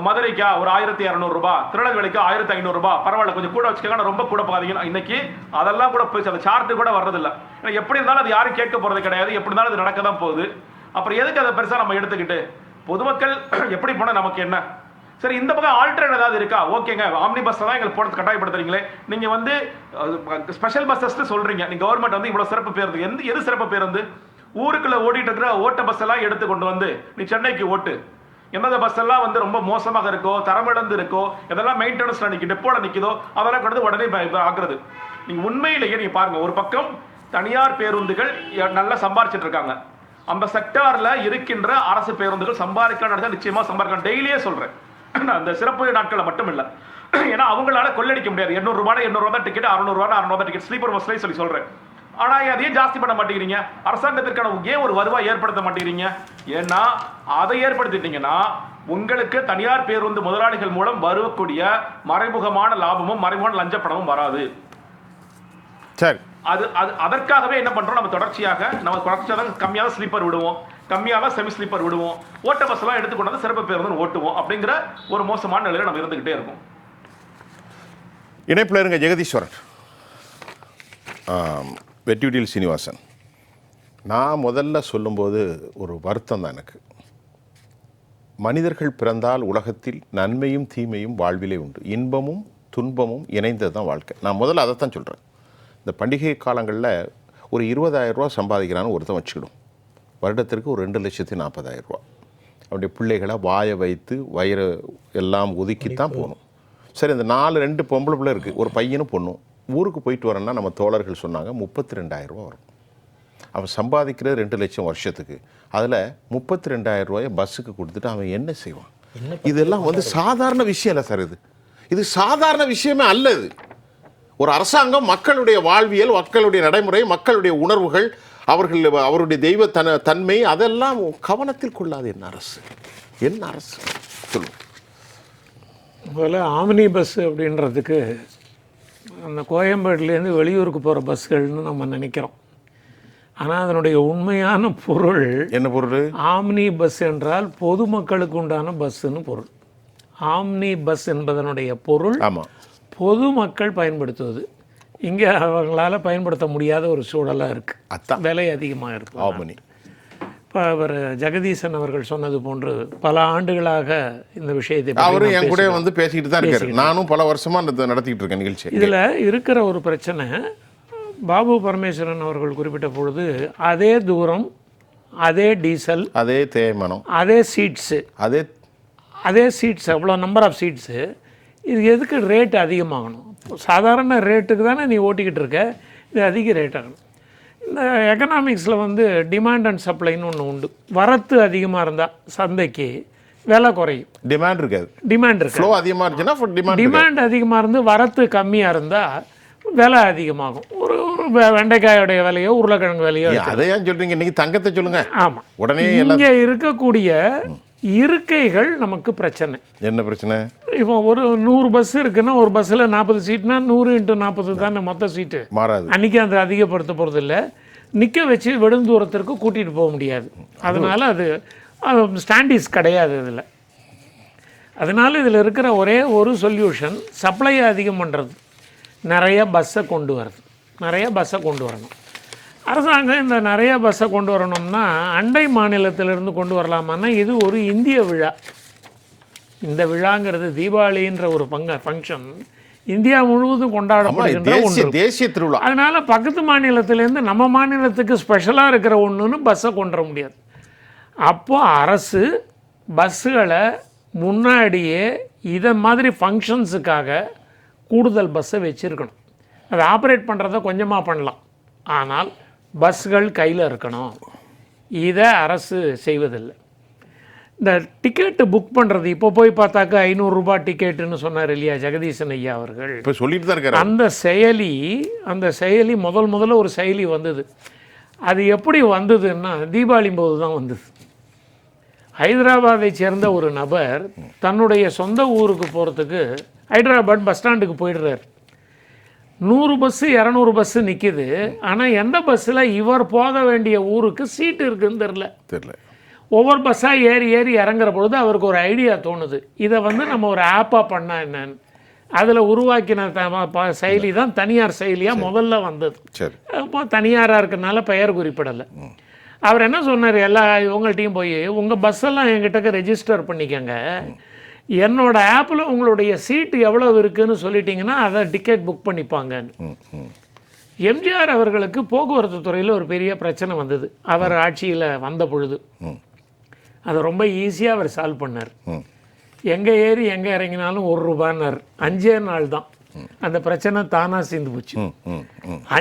Speaker 4: மதுரைக்கா ஒரு 1200 ரூபாய், திருநெல்வேலிக்கு 1500 ரூபாய், பரவாயில்ல கொஞ்சம் கூட வச்சுக்கோங்க, ரொம்ப கூட பாதீங்கன்னா இன்னைக்கு அதெல்லாம் கூட போய் அந்த சார்ட்டு கூட வர்றதில்லை. ஏன்னா எப்படி இருந்தாலும் அது யாரும் கேட்க போறது கிடையாது, எப்படி இருந்தாலும் அது நடக்க தான் போகுது. அப்புறம் எதுக்கு அதை பெருசாக நம்ம எடுத்துக்கிட்டு பொதுமக்கள் எப்படி போனால் நமக்கு என்ன? சரி, இந்த பக்கம் ஆல்டர்னேட் ஏதாவது இருக்கா? ஓகேங்க, ஆம்னி பஸ் தான் எங்களுக்கு போட கட்டாயப்படுத்துறீங்களே, நீங்க வந்து ஸ்பெஷல் பஸ்ஸஸ் சொல்றீங்க, நீங்க கவர்மெண்ட் வந்து இவ்வளவு சிறப்பு பேருந்து, எது சிறப்பு பேருந்து? ஊருக்குள்ள ஓடிட்டு இருக்கிற ஓட்ட பஸ் எல்லாம் எடுத்து கொண்டு வந்து நீ சென்னைக்கு ஓட்டு. எந்தெந்த பஸ் எல்லாம் வந்து ரொம்ப மோசமாக இருக்கோ, தரமிழந்து இருக்கோ, எதெல்லாம் மெயின்டெனன்ஸ்ல நிற்கி டெப்போல நிற்குதோ அதெல்லாம் கொண்டு உடனே ஆக்குறது. நீங்க உண்மையிலேயே நீங்க பாருங்க, ஒரு பக்கம் தனியார் பேருந்துகள் நல்லா சம்பாரிச்சிட்டு இருக்காங்க, அந்த செக்டார்ல இருக்கின்ற அரசு பேருந்துகள் சம்பாதிக்கலாம், நிச்சயமா சம்பாதிக்கலாம். டெய்லியே சொல்றேன், அந்த சிறப்பு நாட்களை மட்டும் இல்ல. ஏன்னா அவங்களால கொள்ளடிக்க முடியாது. 800 ரூபாய் 800 ரூபாய் டிக்கெட், 600 ரூபாய் 600 ரூபாய் டிக்கெட் ஸ்லீப்பர் பஸ்ல சொல்லி சொல்றேன். ஆனா அதையும் ஜாஸ்தி பண்ண மாட்டேங்கிறீங்க. அரசாங்கத்திற்கான ஏன் ஒரு வருவாய் ஏற்படுத்த மாட்டேங்கிறீங்க? ஏன்னா அதை ஏற்படுத்திட்டீங்கன்னா உங்களுக்கு தனியார் பேருந்து முதலாளிகள் மூலம் வரக்கூடிய மறைமுகமான லாபமும் மறைமுகமான லஞ்சப்பணமும் வராது.
Speaker 1: சரி,
Speaker 4: அதற்காகவே என்ன பண்றோம், நம்ம தொடர்ச்சியாக கம்மியாக ஸ்லீப்பர் விடுவோம், கம்மியாக செமி ஸ்லீப்பர் விடுவோம், ஓட்ட பஸ் எல்லாம் எடுத்துக்கொண்டு சிறப்பு பேருந்து ஓட்டுவோம் அப்படிங்கிற ஒரு மோசமான நிலையில நம்ம இருந்துகிட்டே இருக்கும்.
Speaker 1: இணைப்பில் இருங்க ஜெகதீஸ்வரன். வெற்றிவேல் சீனிவாசன், நான் முதல்ல சொல்லும்போது ஒரு வருத்தம் தான் எனக்கு. மனிதர்கள் பிறந்தால் உலகத்தில் நன்மையும் தீமையும் வாழ்விலே உண்டு, இன்பமும் துன்பமும் இணைந்தது தான் வாழ்க்கை. நான் முதல்ல அதை தான் சொல்கிறேன். இந்த பண்டிகை காலங்களில் ஒரு 20,000 ரூபா சம்பாதிக்கிறான்னு ஒருத்தன் வச்சுக்கிடும், வருடத்திற்கு ஒரு 2,40,000 ரூபா. அவருடைய பிள்ளைகளை வாயை வைத்து வயிறு எல்லாம் ஒதுக்கித்தான் போகணும். சரி, இந்த 2 பொம்பளை பிள்ளை இருக்குது, ஒரு பையனும் பொண்ணும். ஊருக்கு போயிட்டு வரேன்னா நம்ம தோழர்கள் சொன்னாங்க 32,000 ரூபா வரும். அவன் சம்பாதிக்கிறது 2 லட்சம் வருஷத்துக்கு. அதில் 32,000 ரூபாயை பஸ்ஸுக்கு கொடுத்துட்டு அவன் என்ன செய்வான்? இதெல்லாம் வந்து சாதாரண விஷயம் இல்லை சார். இது சாதாரண விஷயமே அல்ல. இது ஒரு அரசாங்கம் மக்களுடைய வாழ்வியல், மக்களுடைய நடைமுறை, மக்களுடைய உணர்வுகள், அவருடைய தெய்வ தன்மை அதெல்லாம் கவனத்தில் கொள்ளாது. என்ன அரசு சொல்லுங்க.
Speaker 5: முதல்ல ஆம்னி பஸ் அப்படின்றதுக்கு அந்த கோயம்பேடுலேருந்து வெளியூருக்கு போகிற பஸ்கள்னு நம்ம நினைக்கிறோம். ஆனால் அதனுடைய உண்மையான பொருள்
Speaker 1: என்ன பொருள்?
Speaker 5: ஆம்னி பஸ் என்றால் பொதுமக்களுக்கு உண்டான பஸ்ஸுன்னு பொருள். ஆம்னி பஸ் என்பதனுடைய பொருள் பொதுமக்கள் பயன்படுத்துவது. இங்கே அவங்களால பயன்படுத்த முடியாத ஒரு சூழலாக இருக்குது, விலை அதிகமாக இருக்குது. இப்போ அவர் ஜெகதீசன் அவர்கள் சொன்னது போன்று பல ஆண்டுகளாக இந்த விஷயத்தை
Speaker 1: அவரும் என் கூட வந்து பேசிக்கிட்டு தான் இருக்காரு. நானும் பல வருஷமாக நடத்திக்கிட்டு இருக்கேன் நிகழ்ச்சி.
Speaker 5: இதில் இருக்கிற ஒரு பிரச்சனை, பாபு பரமேஸ்வரன் அவர்கள் குறிப்பிட்ட பொழுது அதே தூரம், அதே டீசல்,
Speaker 1: அதே தேய்மானம்,
Speaker 5: அதே சீட்ஸு, அதே சீட்ஸ், அவ்வளோ நம்பர் ஆஃப் சீட்ஸு, இது எதுக்கு ரேட் அதிகமாகணும்? சாதாரண ரேட்டுக்கு தானே நீ ஓட்டிக்கிட்டு இருக்க, இது அதிக ரேட் ஆகணும். இந்த எக்கனாமிக்ஸில் வந்து டிமாண்ட் அண்ட் சப்ளைன்னு ஒன்று உண்டு. வரத்து அதிகமாக இருந்தால் சந்தைக்கு விலை குறையும், டிமாண்ட் இருக்காது.
Speaker 1: அதிகமாக இருந்துச்சுன்னா
Speaker 5: டிமாண்ட் அதிகமாக இருந்து வரத்து கம்மியாக இருந்தால் விலை அதிகமாகும். ஒரு வெண்டைக்காயோடைய விலையோ உருளைக்கிழங்கு விலையோ.
Speaker 1: அதையா சொல்றீங்க? இன்னைக்கு தங்கத்தை சொல்லுங்க.
Speaker 5: ஆமாம், உடனே இங்கே இருக்கக்கூடிய இருக்கைகள் நமக்கு பிரச்சனை.
Speaker 1: என்ன பிரச்சனை?
Speaker 5: இப்போ ஒரு 100 பஸ் இருக்குன்னா ஒரு பஸ்ஸில் 40 சீட்னா 100x40 தானே மொத்த சீட்டு.
Speaker 1: மாறாது.
Speaker 5: அன்றைக்கி அந்த அதிகப்படுத்த போகிறது இல்லை. நிற்க வச்சு வெடுந்தூரத்திற்கு கூட்டிகிட்டு போக முடியாது. அதனால் அது ஸ்டாண்டீஸ் கிடையாது இதில். அதனால் இதில் இருக்கிற ஒரே ஒரு சொல்யூஷன் சப்ளையை அதிகம் பண்ணுறது. நிறைய பஸ்ஸை கொண்டு வரணும். அரசாங்கம் இந்த நிறைய பஸ்ஸை கொண்டு வரணும்னா அண்டை மாநிலத்திலிருந்து கொண்டு வரலாமான்னா இது ஒரு இந்திய விழா. இந்த விழாங்கிறது தீபாவளின்ற ஒரு ஃபங்க்ஷன் இந்தியா முழுவதும் கொண்டாடப்படுகின்ற ஒன்று,
Speaker 1: தேசிய திருவிழா.
Speaker 5: அதனால் பக்கத்து மாநிலத்திலேருந்து நம்ம மாநிலத்துக்கு ஸ்பெஷலாக இருக்கிற ஒன்றுன்னு பஸ்ஸை கொண்டு வர முடியாது. அப்போ அரசு பஸ்ஸுகளை முன்னாடியே இதை மாதிரி ஃபங்க்ஷன்ஸுக்காக கூடுதல் பஸ்ஸை வச்சுருக்கணும். அதை ஆப்ரேட் பண்ணுறத கொஞ்சமாக பண்ணலாம், ஆனால் பஸ்கள் கையில் இருக்கணும். இதை அரசு செய்வதில்லை. இந்த டிக்கெட்டு புக் பண்ணுறது, இப்போ போய் பார்த்தாக்கா 500 ரூபா டிக்கெட்டுன்னு சொன்னார் இல்லையா ஜெகதீசன் ஐயா அவர்கள்.
Speaker 1: இப்போ சொல்லிட்டு தான் இருக்காரு.
Speaker 5: அந்த செயலி முதல்ல ஒரு செயலி வந்தது. அது எப்படி வந்ததுன்னா தீபாவளி போது தான் வந்தது. ஹைதராபாத்தை சேர்ந்த ஒரு நபர் தன்னுடைய சொந்த ஊருக்கு போகிறதுக்கு ஹைதராபாத் பஸ் ஸ்டாண்டுக்கு போயிடுறார். 100 பஸ்ஸு 200 பஸ்ஸு நிற்கிது. ஆனால் எந்த பஸ்ஸில் இவர் போக வேண்டிய ஊருக்கு சீட்டு இருக்குதுன்னு தெரில. ஒவ்வொரு பஸ்ஸாக ஏறி இறங்குற பொழுது அவருக்கு ஒரு ஐடியா தோணுது, இதை வந்து நம்ம ஒரு ஆப்பாக பண்ணால் என்னன்னு. அதில் உருவாக்கின செயலி தான் தனியார் செயலியாக முதல்ல வந்தது. அப்போ தனியாராக இருக்கிறனால பெயர் குறிப்பிடலை. அவர் என்ன சொன்னார், எல்லா இவங்கள்ட்டையும் போய் உங்கள் பஸ்ஸெல்லாம் என்கிட்ட ரெஜிஸ்டர் பண்ணிக்கங்க, என்னோட ஆப்பில் உங்களுடைய சீட்டு எவ்வளோ இருக்குதுன்னு சொல்லிட்டிங்கன்னா அதை டிக்கெட் புக் பண்ணிப்பாங்க. எம்ஜிஆர் அவர்களுக்கு போக்குவரத்து துறையில் ஒரு பெரிய பிரச்சனை வந்தது அவர் ஆட்சியில் வந்த பொழுது. அதை ரொம்ப ஈஸியாக அவர் சால்வ் பண்ணார். எங்கே ஏறி எங்கே இறங்கினாலும் 1 ரூபான்னார். 5 நாள் தான் அந்த பிரச்சனை தானாக சேர்ந்து போச்சு.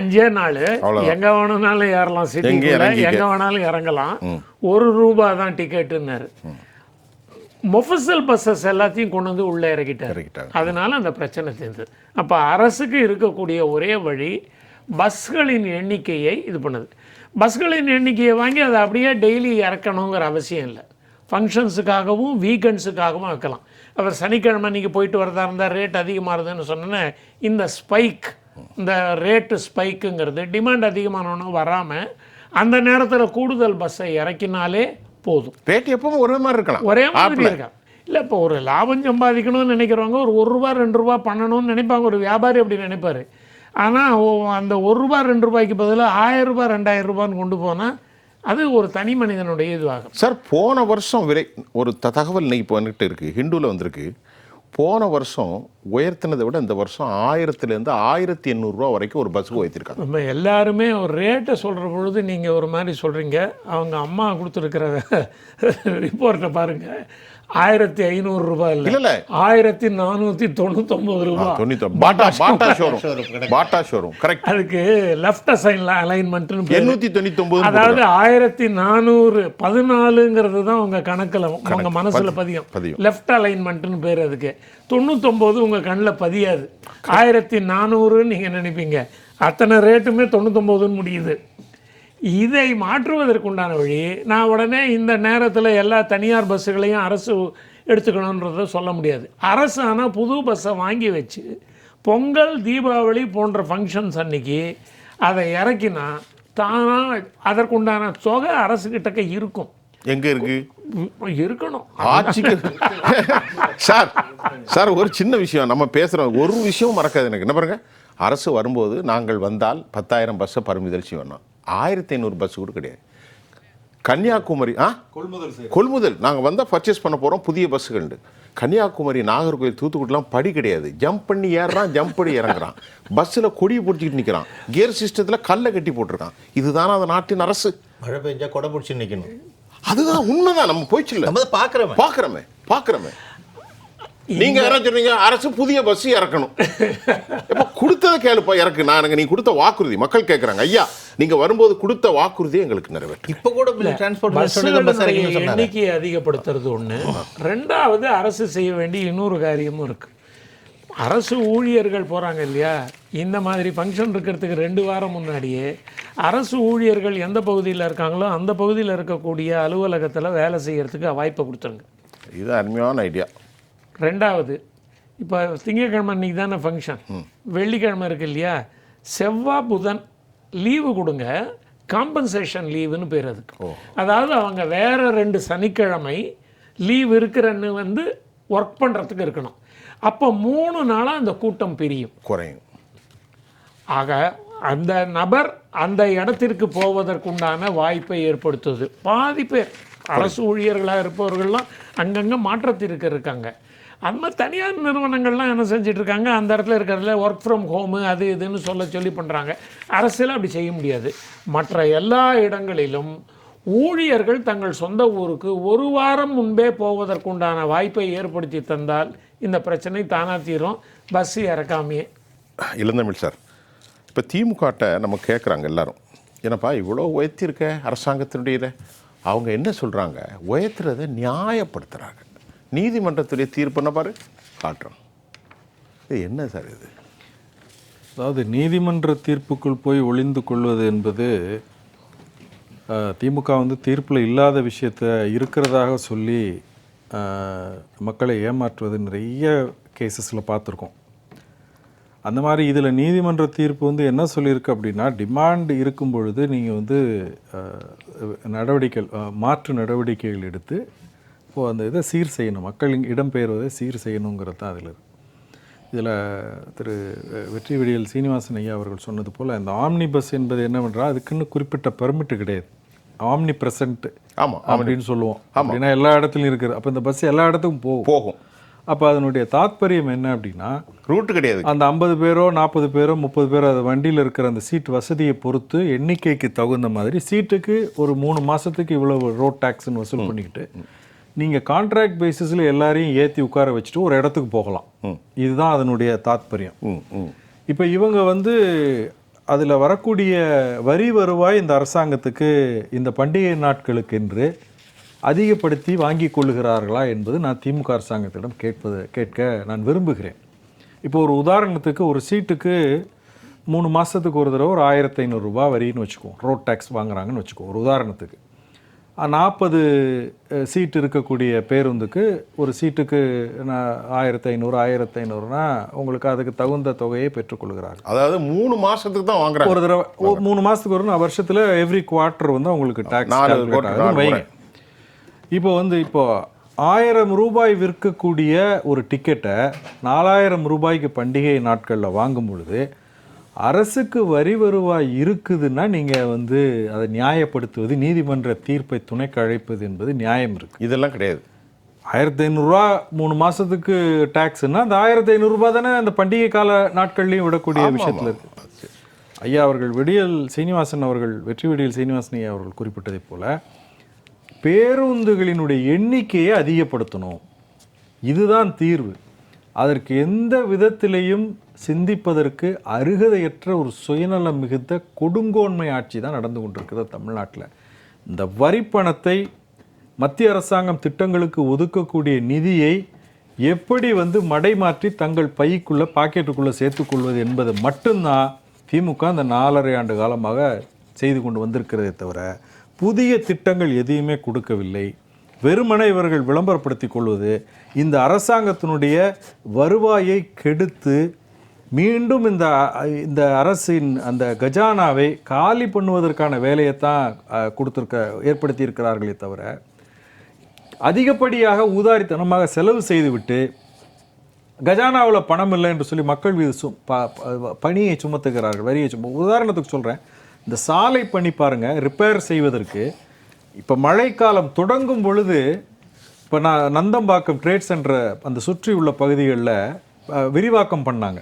Speaker 5: 5 நாள் எங்கே வேணும்னாலும் ஏறலாம், சிட்டிக்குள்ள எங்கே வேணாலும் இறங்கலாம், 1 ரூபா தான் டிக்கெட்டுன்னாரு. மொஃபசல் பஸ்ஸஸ் எல்லாத்தையும் கொண்டு வந்து உள்ளே இறக்கிட்டார். அதனால அந்த பிரச்சனை சேர்ந்தது. அப்போ அரசுக்கு இருக்கக்கூடிய ஒரே வழி பஸ்களின் எண்ணிக்கையை இது பண்ணுது. பஸ்களின் எண்ணிக்கையை வாங்கி அதை அப்படியே டெய்லி இறக்கணுங்கிற அவசியம் இல்லை. ஃபங்க்ஷன்ஸுக்காகவும் வீக்கெண்ட்ஸுக்காகவும் வைக்கலாம். அவர் சனிக்கிழமை நீங்கள் போயிட்டு வரதா இருந்தால் ரேட் அதிகமாக இருதுன்னு சொன்னோன்னே இந்த ஸ்பைக், இந்த ரேட்டு ஸ்பைக்குங்கிறது டிமாண்ட் அதிகமானவனு வராமல் அந்த நேரத்தில் கூடுதல் பஸ்ஸை இறக்கினாலே போதும்.
Speaker 1: ரேட் எப்பவும் ஒரே மாதிரி இருக்கலாம்,
Speaker 5: ஒரே மாதிரி இருக்கான். இல்லை, இப்போ ஒரு லாபம் சம்பாதிக்கணும்னு நினைக்கிறவங்க ஒரு 1 ரூபா 2 ரூபா பண்ணணும்னு நினைப்பாங்க. ஒரு வியாபாரி அப்படி நினைப்பார். ஆனால் அந்த 1 ரூபா 2 ரூபாய்க்கு பதிலாக 1000 ரூபா 2000 ரூபான்னு கொண்டு போனால் அது ஒரு தனி மனிதனுடைய இதுவாகும்.
Speaker 1: சார், போன வருஷம் ஒரு தகவல் இன்னைக்கு இப்போ வந்துட்டு இருக்குது, ஹிந்துவில் வந்திருக்கு. போன வருஷம் உயர்த்தினதை விட இந்த வருஷம் 1000லேருந்து 1800 ரூபா வரைக்கும் ஒரு பஸ்ஸுக்கு உயர்த்திருக்காங்க.
Speaker 5: நம்ம எல்லாருமே ஒரு ரேட்டை சொல்கிற பொழுது நீங்கள் ஒரு மாதிரி சொல்கிறீங்க. அவங்க அம்மா கொடுத்துருக்கிற ரிப்போர்ட்டை பாருங்கள், 1500 ரூபாய் இல்லை, 1499 ரூபாய்.
Speaker 1: பாட்டா ஷோரூம் கரெக்ட்.
Speaker 5: அதுக்கு லெஃப்ட் அலைன்மெண்ட்னு
Speaker 1: 899.
Speaker 5: அதாவது 1414ங்கிறது தான் உங்கள் கணக்கில் உங்கள் மனசில் பதியும். லெஃப்ட் அலைன்மெண்ட்னு பேர். அதுக்கு 99 உங்கள் கண்ணில் பதியாது. 1400 நீங்கள் நினைப்பீங்க. அத்தனை ரேட்டுமே 99ன்னு முடியுது. இதை மாற்றுவதற்குண்டான வழி, நான் உடனே இந்த நேரத்தில் எல்லா தனியார் பஸ்ஸுகளையும் அரசு எடுத்துக்கணுன்றதை சொல்ல முடியாது. அரசு ஆனால் புது பஸ்ஸை வாங்கி வச்சு பொங்கல், தீபாவளி போன்ற ஃபங்க்ஷன்ஸ் அன்னைக்கு அதை இறக்கினா தானாக அதற்குண்டான தொகை அரசுக்கிட்டக்க இருக்கும்.
Speaker 1: எங்கே இருக்கு?
Speaker 5: இருக்கணும்.
Speaker 1: ஆட்சிக்கு சார் ஒரு சின்ன விஷயம் நம்ம பேசுகிறோம், ஒரு விஷயம் மறக்காது எனக்கு. என்ன பாருங்க, அரசு வரும்போது நாங்கள் வந்தால் 10,000 பஸ்ஸை பறிமுதல் செய்யணும். 1500 பஸ் கூட கிடையாது. கன்னியாகுமரி கொள்முதல் நாங்கள் வந்தால் பர்ச்சேஸ் பண்ண போகிறோம் புதிய பஸ்ஸுகள். கன்னியாகுமரி, நாகர்கோவில், தூத்துக்குடிலாம் படி கிடையாது. ஜம்ப் பண்ணி ஏறுறான், ஜம்ப் பண்ணி இறங்குறான். பஸ்ஸில் கொடியை பிடிச்சிக்கிட்டு நிற்கிறான். கியர் சிஸ்டத்தில் கல்லை கட்டி போட்டிருக்கான். இதுதானே அந்த நாட்டின் அரசு?
Speaker 3: மழை பெஞ்சா கொடை பிடிச்சி நிற்கணும்.
Speaker 1: அதுதான் உண்மைதான். நம்ம போயிடுச்சு இல்லை,
Speaker 3: நம்ம
Speaker 1: பார்க்குறோமே. நீங்க என்ன சொன்னீங்க? அரசு புதிய பஸ் இறக்கணும். எப்ப கொடுத்ததை கேளுப்பா, இறக்கு. நான் நீ கொடுத்த வாக்குறுதி மக்கள் கேட்கறாங்க. ஐயா, நீங்க வரும்போது கொடுத்த வாக்குறுதி எங்களுக்கு நிறைவேற்று.
Speaker 3: இப்ப கூட
Speaker 5: எண்ணிக்கையை அதிகப்படுத்துறது ஒண்ணு. ரெண்டாவது, அரசு செய்ய வேண்டிய இன்னொரு காரியமும் இருக்கு. அரசு ஊழியர்கள் போறாங்க இல்லையா, இந்த மாதிரி ஃபங்க்ஷன் இருக்கிறதுக்கு 2 வாரம் முன்னாடியே அரசு ஊழியர்கள் எந்த பகுதியில் இருக்காங்களோ அந்த பகுதியில் இருக்கக்கூடிய அலுவலகத்தில் வேலை செய்யறதுக்கு வாய்ப்பை கொடுத்துருங்க.
Speaker 1: இது அருமையான ஐடியா.
Speaker 5: ரெண்டாவது, இப்போ திங்கட்கிழமை அன்றைக்கி தானே ஃபங்க்ஷன், வெள்ளிக்கிழமை இருக்கு இல்லையா, செவ்வாய் புதன் லீவு கொடுங்க. காம்பன்சேஷன் லீவுன்னு பேர் அதுக்கு. அதாவது அவங்க வேற 2 சனிக்கிழமை லீவ் இருக்கிறன்னு வந்து ஒர்க் பண்ணுறதுக்கு இருக்கணும். அப்போ 3 நாளாக அந்த கூட்டம் குறையும். ஆக அந்த நபர் அந்த இடத்திற்கு போவதற்குண்டான வாய்ப்பை ஏற்படுத்துது. பாதி பேர் அரசு ஊழியர்களாக இருப்பவர்கள்லாம் அங்கங்கே மாற்றத்திற்கு இருக்காங்க. அது மாதிரி தனியார் நிறுவனங்கள்லாம் என்ன செஞ்சிட்ருக்காங்க, அந்த இடத்துல இருக்கிறதுல ஒர்க் ஃப்ரம் ஹோமு அது இதுன்னு சொல்லி பண்ணுறாங்க. அரசியல் அப்படி செய்ய முடியாது. மற்ற எல்லா இடங்களிலும் ஊழியர்கள் தங்கள் சொந்த ஊருக்கு 1 வாரம் முன்பே போவதற்குண்டான வாய்ப்பை ஏற்படுத்தி தந்தால் இந்த பிரச்சனை தானா தீரும். பஸ் இறக்காமையே.
Speaker 1: இளந்தமிழ் சார், இப்போ திமுகட்ட நம்ம கேட்குறாங்க எல்லாரும், என்னப்பா இவ்வளோ உயர்த்தியிருக்க அரசாங்கத்தினுடைய, அவங்க என்ன சொல்கிறாங்க, உயர்த்துறதை நியாயப்படுத்துகிறாங்க. நீதிமன்றத்துடைய தீர்ப்புன்னு பாரு காட்டுறோம். இது என்ன சார் இது?
Speaker 2: அதாவது நீதிமன்ற தீர்ப்புக்குள் போய் ஒளிந்து கொள்வது என்பது, திமுக வந்து தீர்ப்பில் இல்லாத விஷயத்தை இருக்கிறதாக சொல்லி மக்களை ஏமாற்றுவது நிறைய கேசஸில் பார்த்துருக்கோம். அந்த மாதிரி இதில் நீதிமன்ற தீர்ப்பு வந்து என்ன சொல்லியிருக்கு அப்படின்னா, டிமாண்ட் இருக்கும் பொழுது நீங்கள் வந்து மாற்று நடவடிக்கைகள் எடுத்து இப்போது அந்த இதை சீர் செய்யணும், மக்கள் இடம்பெயர்வதை சீர் செய்யணுங்கிறது தான் அதில் இருக்குது. இதில் திரு வெற்றி விடியல் சீனிவாசன் ஐயா அவர்கள் சொன்னது போல், இந்த ஆம்னி பஸ் என்பது என்னவென்றால் அதுக்குன்னு குறிப்பிட்ட பெர்மிட் கிடையாது. ஆம்னி ப்ரெசன்ட் அப்படின்னு சொல்லுவோம். அப்படின்னா எல்லா இடத்துலையும் இருக்குது. அப்போ இந்த பஸ் எல்லா இடத்துக்கும் போகும். அப்போ அதனுடைய தாத்பரியம் என்ன அப்படின்னா,
Speaker 1: ரூட்டு கிடையாது. அந்த
Speaker 2: 50 பேரோ 40 பேரோ 30 பேரோ அது வண்டியில் இருக்கிற அந்த சீட் வசதியை பொறுத்து எண்ணிக்கைக்கு தகுந்த மாதிரி சீட்டுக்கு ஒரு 3 மாதத்துக்கு இவ்வளவு ரோட் டேக்ஸ்ன்னு வசூல் பண்ணிக்கிட்டு நீங்கள் கான்ட்ராக்ட் பேசிஸில் எல்லாரையும் ஏற்றி உட்கார வச்சுட்டு ஒரு இடத்துக்கு போகலாம். இதுதான் அதனுடைய தாத்பரியம். இப்போ இவங்க வந்து அதில் வரக்கூடிய வரி வருவாய் இந்த அரசாங்கத்துக்கு இந்த பண்டிகை நாட்களுக்கு என்று அதிகப்படுத்தி வாங்கி கொள்ளுகிறார்களா என்பது நான் திமுக அரசாங்கத்திடம் கேட்க நான் விரும்புகிறேன். இப்போ ஒரு உதாரணத்துக்கு, ஒரு சீட்டுக்கு 3 மாதத்துக்கு ஒரு தடவை ஒரு 1500 ரூபா வரின்னு வச்சுக்குவோம், ரோட் டேக்ஸ் வாங்குறாங்கன்னு வச்சுக்குவோம். ஒரு உதாரணத்துக்கு 40 சீட்டு இருக்கக்கூடிய பேருந்துக்கு ஒரு சீட்டுக்கு 1500 உங்களுக்கு அதுக்கு தகுந்த தொகையை பெற்றுக்கொள்கிறார்கள்.
Speaker 1: அதாவது 3 மாதத்துக்கு தான் வாங்குறாங்க.
Speaker 2: ஒரு தடவை 3 மாதத்துக்கு ஒரு வருஷத்தில் எவ்ரி குவார்ட்டர் வந்து அவங்களுக்கு டேக்ஸ் வைங்க. இப்போ 1000 ரூபாய் விற்கக்கூடிய ஒரு டிக்கெட்டை 4000 ரூபாய்க்கு பண்டிகை நாட்களில் வாங்கும் பொழுது அரசுக்கு வரி வருவாய் இருக்குதுன்னா நீங்கள் வந்து அதை நியாயப்படுத்துவது, நீதிமன்ற தீர்ப்பை துணைக்கு அழைப்பது என்பது நியாயம் இருக்குது.
Speaker 1: இதெல்லாம் கிடையாது.
Speaker 2: 1500 3 மாதத்துக்கு டேக்ஸ்னா அந்த 1500 தானே அந்த பண்டிகை கால நாட்கள்லையும் விடக்கூடிய விஷயத்தில் இருக்குது. ஐயா அவர்கள் சீனிவாசன் அவர்கள் வெற்றி விடியல் சீனிவாசன் ஐயா அவர்கள் குறிப்பிட்டதைப் போல பேருந்துகளினுடைய எண்ணிக்கையை அதிகப்படுத்தணும், இதுதான் தீர்வு. அதற்கு எந்த விதத்திலையும் சிந்திப்பதற்கு அருகதையற்ற ஒரு சுயநலம் மிகுந்த கொடுங்கோன்மை ஆட்சி தான் நடந்து கொண்டிருக்கிறது தமிழ்நாட்டில். இந்த வரிப்பணத்தை மத்திய அரசாங்கம் திட்டங்களுக்கு ஒதுக்கக்கூடிய நிதியை எப்படி மடைமாற்றி தங்கள் பைக்குள்ளே பாக்கெட்டுக்குள்ளே சேர்த்துக்கொள்வது என்பது மட்டும்தான் திமுக இந்த 4.5 ஆண்டு காலமாக செய்து கொண்டு வந்திருக்கிறதே தவிர புதிய திட்டங்கள் எதையுமே கொடுக்கவில்லை. வெறுமனே இவர்கள் விளம்பரப்படுத்தி கொள்வது இந்த அரசாங்கத்தினுடைய வருவாயை கெடுத்து மீண்டும் இந்த அரசின் அந்த கஜானாவை காலி பண்ணுவதற்கான வேலையைத்தான் ஏற்படுத்தி இருக்கிறார்களே தவிர அதிகப்படியாக ஊதாரித்தனமாக செலவு செய்துவிட்டு கஜானாவில் பணம் இல்லை என்று சொல்லி மக்கள் மீது பணியை சுமத்துகிறார்கள், வரியை உதாரணத்துக்கு சொல்கிறேன், இந்த சாலை பணி பாருங்கள், ரிப்பேர் செய்வதற்கு இப்போ மழைக்காலம் தொடங்கும் பொழுது இப்போ நான் நந்தம்பாக்கம் ட்ரேட் சென்டரை அந்த சுற்றி உள்ள பகுதிகளில் விரிவாக்கம் பண்ணாங்க.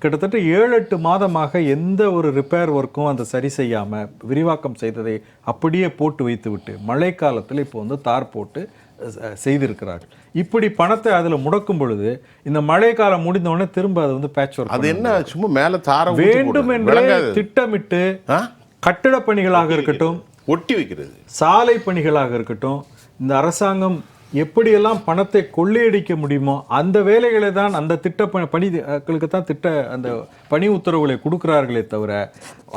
Speaker 2: கிட்டத்தட்ட 7-8 மாதமாக எந்த ஒரு ரிப்பேர் ஒர்க்கும் அந்த சரி செய்யாமல் விரிவாக்கம் செய்ததை அப்படியே போட்டு வைத்து விட்டு மழைக்காலத்தில் இப்போ தார் போட்டு செய்திருக்கிறார்கள். இப்படி பணத்தை அதில் முடக்கும் பொழுது இந்த மழைக்காலம் முடிந்தவுடனே திரும்ப அது பேட்ச் ஒர்க்,
Speaker 1: அது என்ன சும்மா மேலே தார
Speaker 2: வேண்டும் என்று திட்டமிட்டு கட்டிட பணிகளாக இருக்கட்டும்,
Speaker 1: ஒட்டி வைக்கிறது
Speaker 2: சாலை பணிகளாக இருக்கட்டும், இந்த அரசாங்கம் எப்படியெல்லாம் பணத்தை கொள்ளையடிக்க முடியுமோ அந்த வேலைகளை தான் அந்த பணிகளுக்கு தான் அந்த பணி உத்தரவுகளை கொடுக்கிறார்களே தவிர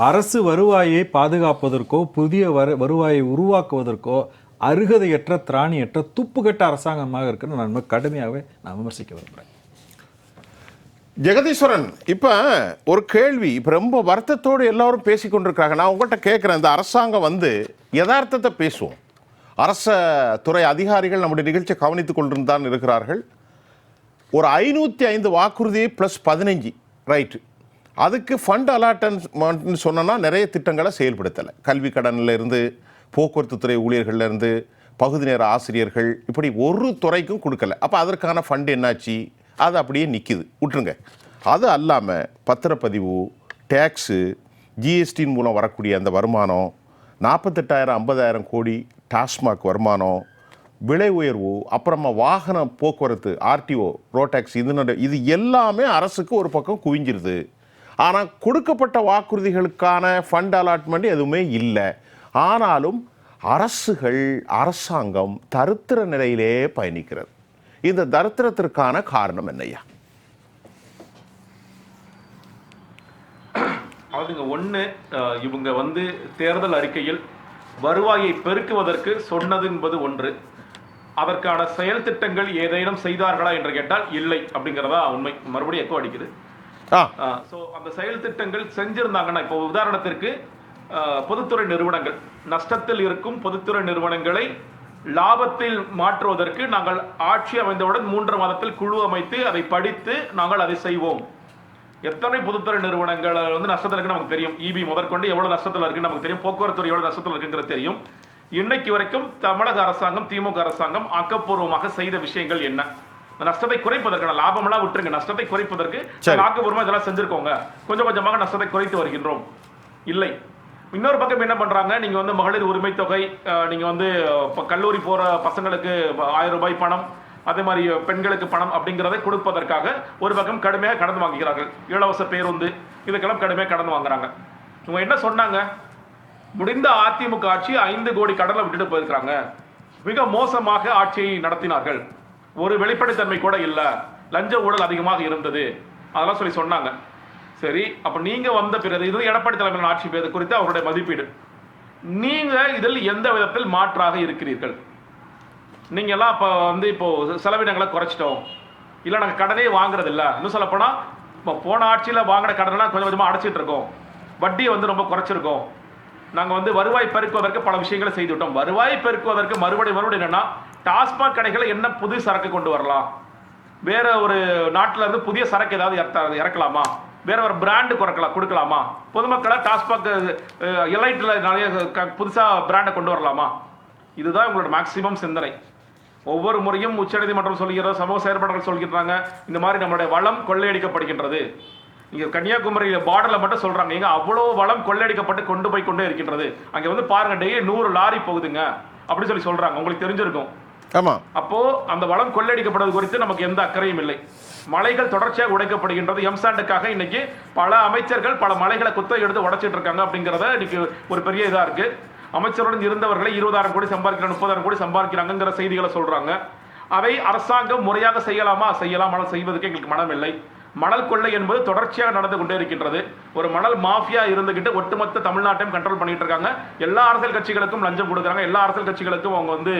Speaker 2: அரசு வருவாயை பாதுகாப்பதற்கோ புதிய வருவாயை உருவாக்குவதற்கோ அருகதையற்ற திராணியற்ற துப்புக்கட்ட அரசாங்கமாக இருக்குன்னு நான் கடுமையாகவே நான் விமர்சிக்க விரும்புகிறேன்.
Speaker 1: ஜெகதீஸ்வரன், இப்போ ஒரு கேள்வி, இப்போ ரொம்ப வருத்தத்தோடு எல்லாரும் பேசிக்கொண்டிருக்கிறாங்க. நான் உங்கள்கிட்ட கேட்குறேன், இந்த அரசாங்கம் யதார்த்தத்தை பேசுவோம். அரச துறை அதிகாரிகள் நம்முடைய நிகழ்ச்சியை கவனித்துக் கொண்டிருந்தான் இருக்கிறார்கள். ஒரு 505 வாக்குறுதியை +15 ரைட்டு, அதுக்கு ஃபண்ட் அலாட்மெண்ட்னு சொன்னோன்னா நிறைய திட்டங்களை செயல்படுத்தலை. கல்வி கடனில் இருந்து, போக்குவரத்து துறை ஊழியர்கள்லேருந்து, பகுதி நேர ஆசிரியர்கள், இப்படி ஒரு துறைக்கும் கொடுக்கல. அப்போ அதற்கான ஃபண்டு என்னாச்சு? அது அப்படியே நிற்கிது, விட்டுருங்க. அது அல்லாமல் பத்திரப்பதிவு, டேக்ஸு, ஜிஎஸ்டின் மூலம் வரக்கூடிய அந்த வருமானம், 48,000-50,000 கோடி டாஸ்மாக் வருமானம், விலை உயர்வு, அப்புறமா வாகன போக்குவரத்து, ஆர்டிஓ, ரோட் டேக்ஸ், இது எல்லாமே அரசுக்கு ஒரு பக்கம் குவிஞ்சிருது. ஆனால் கொடுக்கப்பட்ட வாக்குறுதிகளுக்கான ஃபண்ட் அலாட்மெண்ட் எதுவுமே இல்லை. ஆனாலும் அரசாங்கம் தரித்திர நிலையிலே பயணிக்கிறது. இந்த தரித்திரத்திற்கான காரணம் என்னையா?
Speaker 4: அதுங்க ஒன்று, இவங்க தேர்தல் அறிக்கையில் வருவாயை பெருக்குவதற்கு சொன்னது என்பது ஒன்று, அதற்கான செயல் திட்டங்கள் ஏதேனும் செய்தார்களா என்று கேட்டால் இல்லை அப்படிங்கிறதா உண்மை. மறுபடியும் எக்கோ அடிக்குது. ஸோ அந்த செயல் திட்டங்கள் செஞ்சிருந்தாங்கன்னா, இப்போ உதாரணத்திற்கு பொதுத்துறை நிறுவனங்கள், நஷ்டத்தில் இருக்கும் பொதுத்துறை நிறுவனங்களை லாபத்தில் மாற்றுவதற்கு நாங்கள் ஆட்சி அமைந்தவுடன் 3 மாதத்தில் குழு அமைத்து அதை படித்து நாங்கள் அதை செய்வோம். எத்தனை பொதுத்துறை நிறுவனங்கள் நஷ்டத்தில் இருக்குன்னு நமக்கு தெரியும். இபி முதற்கொண்டு எவ்வளவு நஷ்டத்தில் இருக்குன்னு நமக்கு தெரியும். போக்குவரத்து எவ்வளவு நஷ்டத்தில் இருக்குங்கிறது தெரியும். இன்னைக்கு வரைக்கும் தமிழக அரசாங்கம், திமுக அரசாங்கம் ஆக்கப்பூர்வமாக செய்த விஷயங்கள் என்ன? நஷ்டத்தை குறைப்பதற்கான, லாபமெல்லாம் விட்டுருங்க, நஷ்டத்தை குறைப்பதற்கு ஆக்கப்பூர்வமாக இதெல்லாம் செஞ்சிருக்கோங்க. கொஞ்சம் கொஞ்சமாக நஷ்டத்தை குறைத்து வருகின்றோம். இல்லை. இன்னொரு பக்கம் என்ன பண்றாங்க, நீங்க மகளிர் உரிமை தொகை, நீங்க கல்லூரி போற பசங்களுக்கு 1000 ரூபாய் பணம், அதே மாதிரி பெண்களுக்கு பணம் அப்படிங்கிறதை கொடுப்பதற்காக ஒரு பக்கம் கடுமையாக கடன் வாங்குகிறார்கள். இலவச பேருந்து, இதுக்கெல்லாம் கடுமையாக கடன் வாங்குறாங்க. இவங்க என்ன சொன்னாங்க? முடிந்த அதிமுக ஆட்சி 5 கோடி கடனை விட்டுட்டு போயிருக்கிறாங்க, மிக மோசமாக ஆட்சியை நடத்தினார்கள், ஒரு வெளிப்படைத்தன்மை கூட இல்லை, லஞ்ச ஊழல் அதிகமாக இருந்தது, அதெல்லாம் சொல்லி சொன்னாங்க. சரி, அப்ப நீங்க வந்த பிறகு இது எடப்பாடி தலைமையிலான ஆட்சி பேர் குறித்து அவருடைய மதிப்பீடு, நீங்க இதில் எந்த விதத்தில் மாற்றாக இருக்கிறீர்கள்? நீங்க எல்லாம் இப்போ செலவினங்களை குறைச்சிட்டோம், இல்லை நாங்கள் கடனே வாங்குறது இல்லை, இன்னும் சொல்ல போனா போன ஆட்சியில் வாங்கின கடனெல்லாம் கொஞ்சம் கொஞ்சமாக அடைச்சிட்டு இருக்கோம், வட்டியை ரொம்ப குறைச்சிருக்கோம், நாங்கள் வருவாய் பெருக்குவதற்கு பல விஷயங்களை செய்துவிட்டோம். வருவாய் பெருக்குவதற்கு மறுபடியும் என்னன்னா, டாஸ்மாக் கடைகளை என்ன புது சரக்கு கொண்டு வரலாம், வேற ஒரு நாட்டில இருந்து புதிய சரக்கு ஏதாவது இறக்கலாமா, வேற ஒரு பிராண்டு கொடுக்கலாமா, பொதுமக்களை டாஸ்மாக் எலைட்ல நிறைய புதுசா பிராண்டை கொண்டு வரலாமா? இதுதான் உங்களோட மேக்சிமம் சிந்தனை. ஒவ்வொரு முறையும் உச்சநீதிமன்றம் சொல்கிறது, சமூக செயற்பாடுகள் சொல்கிறாங்க, இந்த மாதிரி நம்மளுடைய வளம் கொள்ளையடிக்கப்படுகின்றது. இங்க கன்னியாகுமரியில பார்டர்ல மட்டும் சொல்றாங்க, எங்க அவ்வளவு வளம் கொள்ளையடிக்கப்பட்டு கொண்டு போய் கொண்டே இருக்கின்றது. அங்க வந்து பாருங்க, டெய்லி 100 லாரி போகுதுங்க அப்படின்னு சொல்றாங்க. உங்களுக்கு தெரிஞ்சிருக்கும்.
Speaker 1: ஆமா.
Speaker 4: அப்போ அந்த வளம் கொள்ளையடிக்கப்படுவது குறித்து நமக்கு எந்த அக்கறையும் இல்லை. மலைகள் தொடர்ச்சியாக உடைக்கப்படுகின்றது. எம்சாண்டுக்காக இன்னைக்கு பல அமைச்சர்கள் பல மலைகளை குத்தகை எடுத்து உடைச்சிட்டு இருக்காங்க அப்படிங்கிறத இன்னைக்கு ஒரு பெரிய இதா இருக்கு. அமைச்சருடன் இருந்தவர்களை 20,000 கோடி சம்பாதிக்கிறாங்க, 30,000 கோடி சம்பாதிக்கிறாங்கிற செய்திகளை சொல்றாங்க. அதை அரசாங்கம் முறையாக செய்யலாமா? செய்யலாம். ஆனால் செய்வதற்கு எங்களுக்கு மனம் இல்லை. மணல் கொள்ளை என்பது தொடர்ச்சியாக நடந்து கொண்டே இருக்கின்றது. ஒரு மணல் மாஃபியா இருந்துகிட்டு ஒட்டுமொத்த தமிழ்நாட்டையும் கண்ட்ரோல் பண்ணிட்டு இருக்காங்க. எல்லா அரசியல் கட்சிகளுக்கும் லஞ்சம் கொடுக்குறாங்க, எல்லா அரசியல் கட்சிகளுக்கும் அவங்க வந்து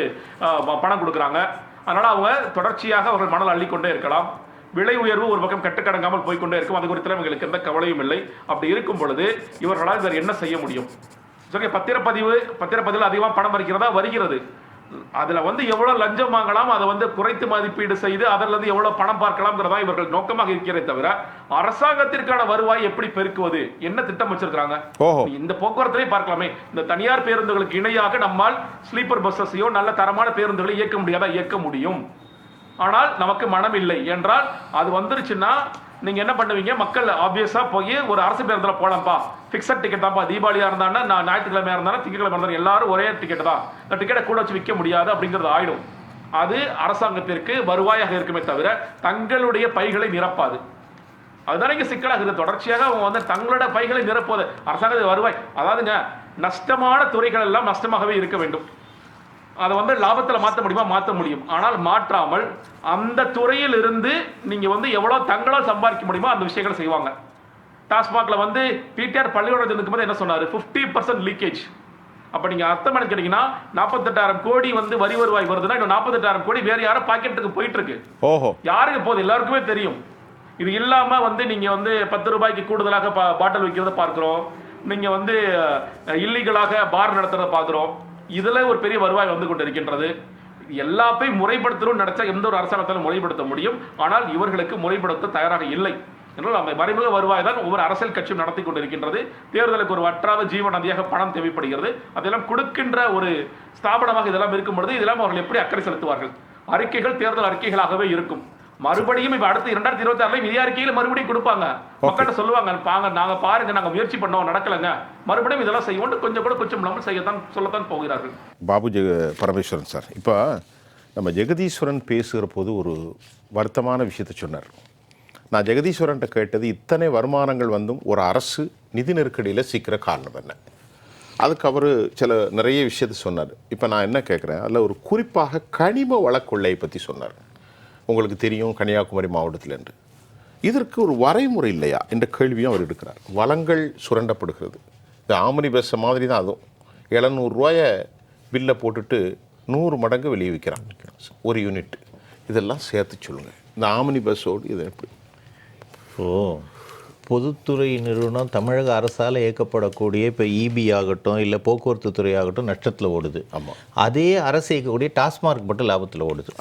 Speaker 4: பணம் கொடுக்குறாங்க. அதனால அவங்க தொடர்ச்சியாக அவர்கள் மணல் அள்ளிக்கொண்டே இருக்கலாம். விலை உயர்வு ஒரு பக்கம் கட்டுக்கடங்காமல் போய்கொண்டே இருக்கும். அது குறித்து எங்களுக்கு எந்த கவலையும் இல்லை. அப்படி இருக்கும் பொழுது இவர்களால் வேறு என்ன செய்ய முடியும்? பத்திரப்பதிவில் அதிகமாக பணம் வருகிறது. அதுல வந்து எவ்வளவு லஞ்சம் வாங்கலாம், அதை வந்து குறைத்து மதிப்பீடு செய்து அதில் இருந்து எவ்வளவு பணம் பார்க்கலாம்ங்கிறதா இவர்கள் நோக்கமாக இருக்கிறதே தவிர அரசாங்கத்திற்கான வருவாய் எப்படி பெருக்குவது, என்ன திட்டம் வச்சிருக்காங்க? இந்த போக்குவரத்திலே பார்க்கலாமே, இந்த தனியார் பேருந்துகளுக்கு இணையாக நம்மால் ஸ்லீப்பர் பஸ்ஸையோ நல்ல தரமான பேருந்துகளை இயக்க முடியாதா? இயக்க முடியும். ஆனால் நமக்கு மனம் இல்லை என்றால் அது வந்துருச்சுன்னா நீங்க என்ன பண்ணுவீங்க? மக்கள் ஆப்வியஸா போய் ஒரு அரசு பேருந்துல போலாம்ப்பா, பிக்சட் டிக்கெட் தான்ப்பா, தீபாவளியா இருந்தானா, நான் ஞாயிற்றுக்கிழமையா இருந்தாலும் திங்கக்கிழமை இருந்தாலும் எல்லாரும் ஒரே டிக்கெட் தான், இந்த டிக்கெட்டை கூட வச்சு விற்க முடியாது அப்படிங்கிறது ஆயிடும். அது அரசாங்கத்திற்கு வருவாயாக இருக்குமே தவிர தங்களுடைய பைகளை நிரப்பாது. அதுதான் இங்க சிக்கலாக இருக்குது. தொடர்ச்சியாக அவங்க வந்து தங்களோட பைகளை நிரப்புவது அரசாங்க வருவாய். அதாவதுங்க, நஷ்டமான துறைகள் எல்லாம் நஷ்டமாகவே இருக்க வேண்டும். அதை வந்து லாபத்தில் மாற்ற முடியுமா? மாற்ற முடியும். ஆனால் மாற்றாமல் அந்த துறையில் இருந்து நீங்க வந்து எவ்வளவு தங்களால் சம்பாதிக்க முடியுமோ அந்த விஷயங்களை செய்வாங்க. டாஸ்மாக்ல வந்து பிடிஆர் பள்ளிக்கூடத்தில் இருக்கும்போது என்ன சொன்னாரு? 50% லீக்கேஜ். அப்ப நீங்க அர்த்தம் என்ன கேட்டீங்கன்னா 48,000 கோடி வந்து வரி வருவாய் வருதுன்னா இன்னும் 48,000 கோடி வேற யாரோ பாக்கெட்டுக்கு போயிட்டு இருக்கு. யாருக்கு போகுது? எல்லாருக்குமே தெரியும். இது இல்லாம வந்து நீங்க வந்து 10 ரூபாய்க்கு கூடுதலாக பாட்டில் விற்கிறத பார்க்கிறோம். நீங்க வந்து இல்லீகலாக பார் நடத்துறத பார்க்கிறோம். இதுல ஒரு பெரிய வருவாய் வந்து கொண்டு இருக்கின்றது. எல்லாத்தையும் முறைப்படுத்தணும்னு நினைச்சா எந்த ஒரு அரசாங்கத்தாலும் முறைப்படுத்த முடியும். ஆனால் இவர்களுக்கு முறைப்படுத்த தயாராக இல்லை. என்றால் அந்த மறைமுக வருவாய் தான் ஒவ்வொரு அரசியல் கட்சியும் நடத்தி கொண்டிருக்கின்றது. தேர்தலுக்கு ஒரு வற்றாத ஜீவ நதியாக பணம் தேவைப்படுகிறது. அதெல்லாம் கொடுக்கின்ற ஒரு ஸ்தாபனமாக இதெல்லாம் இருக்கும் பொழுது இதெல்லாம் அவர்கள் எப்படி அக்கறை செலுத்துவார்கள்? அறிக்கைகள் தேர்தல் அறிக்கைகளாகவே இருக்கும். மறுபடியும் இப்ப அடுத்து 2026 இதே அறிக்கையில மறுபடியும் கொடுப்பாங்க. மக்கள்கிட்ட சொல்லுவாங்க, நாங்க பாருங்க, நாங்க முயற்சி பண்ணோம், நடக்கலங்க, மறுபடியும் இதெல்லாம் செய்வோம், கொஞ்சம் கூட கொஞ்சம் இல்லாமல் சொல்லத்தான் போகிறார்கள்.
Speaker 1: பாபு பரமேஸ்வரன் சார், இப்போ நம்ம ஜெகதீஸ்வரன் பேசுகிற போது ஒரு வருத்தமான விஷயத்தை சொன்னார். நான் ஜெகதீஸ்வரன்ட்ட கேட்டது, இத்தனை வருமானங்கள் வந்தும் ஒரு அரசு நிதி நெருக்கடியில் சிக்கிற காரணம் என்ன? அதுக்கு அவர் நிறைய விஷயத்தை சொன்னார். இப்போ நான் என்ன கேட்குறேன், அதில் ஒரு குறிப்பாக கனிம வளக்கொள்ளையை பற்றி சொன்னார். உங்களுக்கு தெரியும் கன்னியாகுமரி மாவட்டத்தில் என்று. இதற்கு ஒரு வரைமுறை இல்லையா என்ற கேள்வியும் அவர் எடுக்கிறார். வளங்கள் சுரண்டப்படுகிறது. இந்த ஆமனி பஸ் மாதிரி தான் அதுவும். 700 ரூபாயை பில்லை போட்டுட்டு 100 மடங்கு வெளியே விற்கிறாங்க ஒரு யூனிட். இதெல்லாம் சேர்த்து சொல்லுங்கள், இந்த ஆமனி பஸ்ஸோடு இது எப்படி?
Speaker 3: பொதுத்துறை நிறுவனம் தமிழக அரசால் இயக்கப்படக்கூடிய இப்போ இபி ஆகட்டும் இல்லை போக்குவரத்து துறை ஆகட்டும் நஷ்டத்தில் ஓடுது.
Speaker 1: ஆமாம்.
Speaker 3: அதே அரசு இயக்கக்கூடிய டாஸ்மார்க் மட்டும் லாபத்தில் ஓடுது.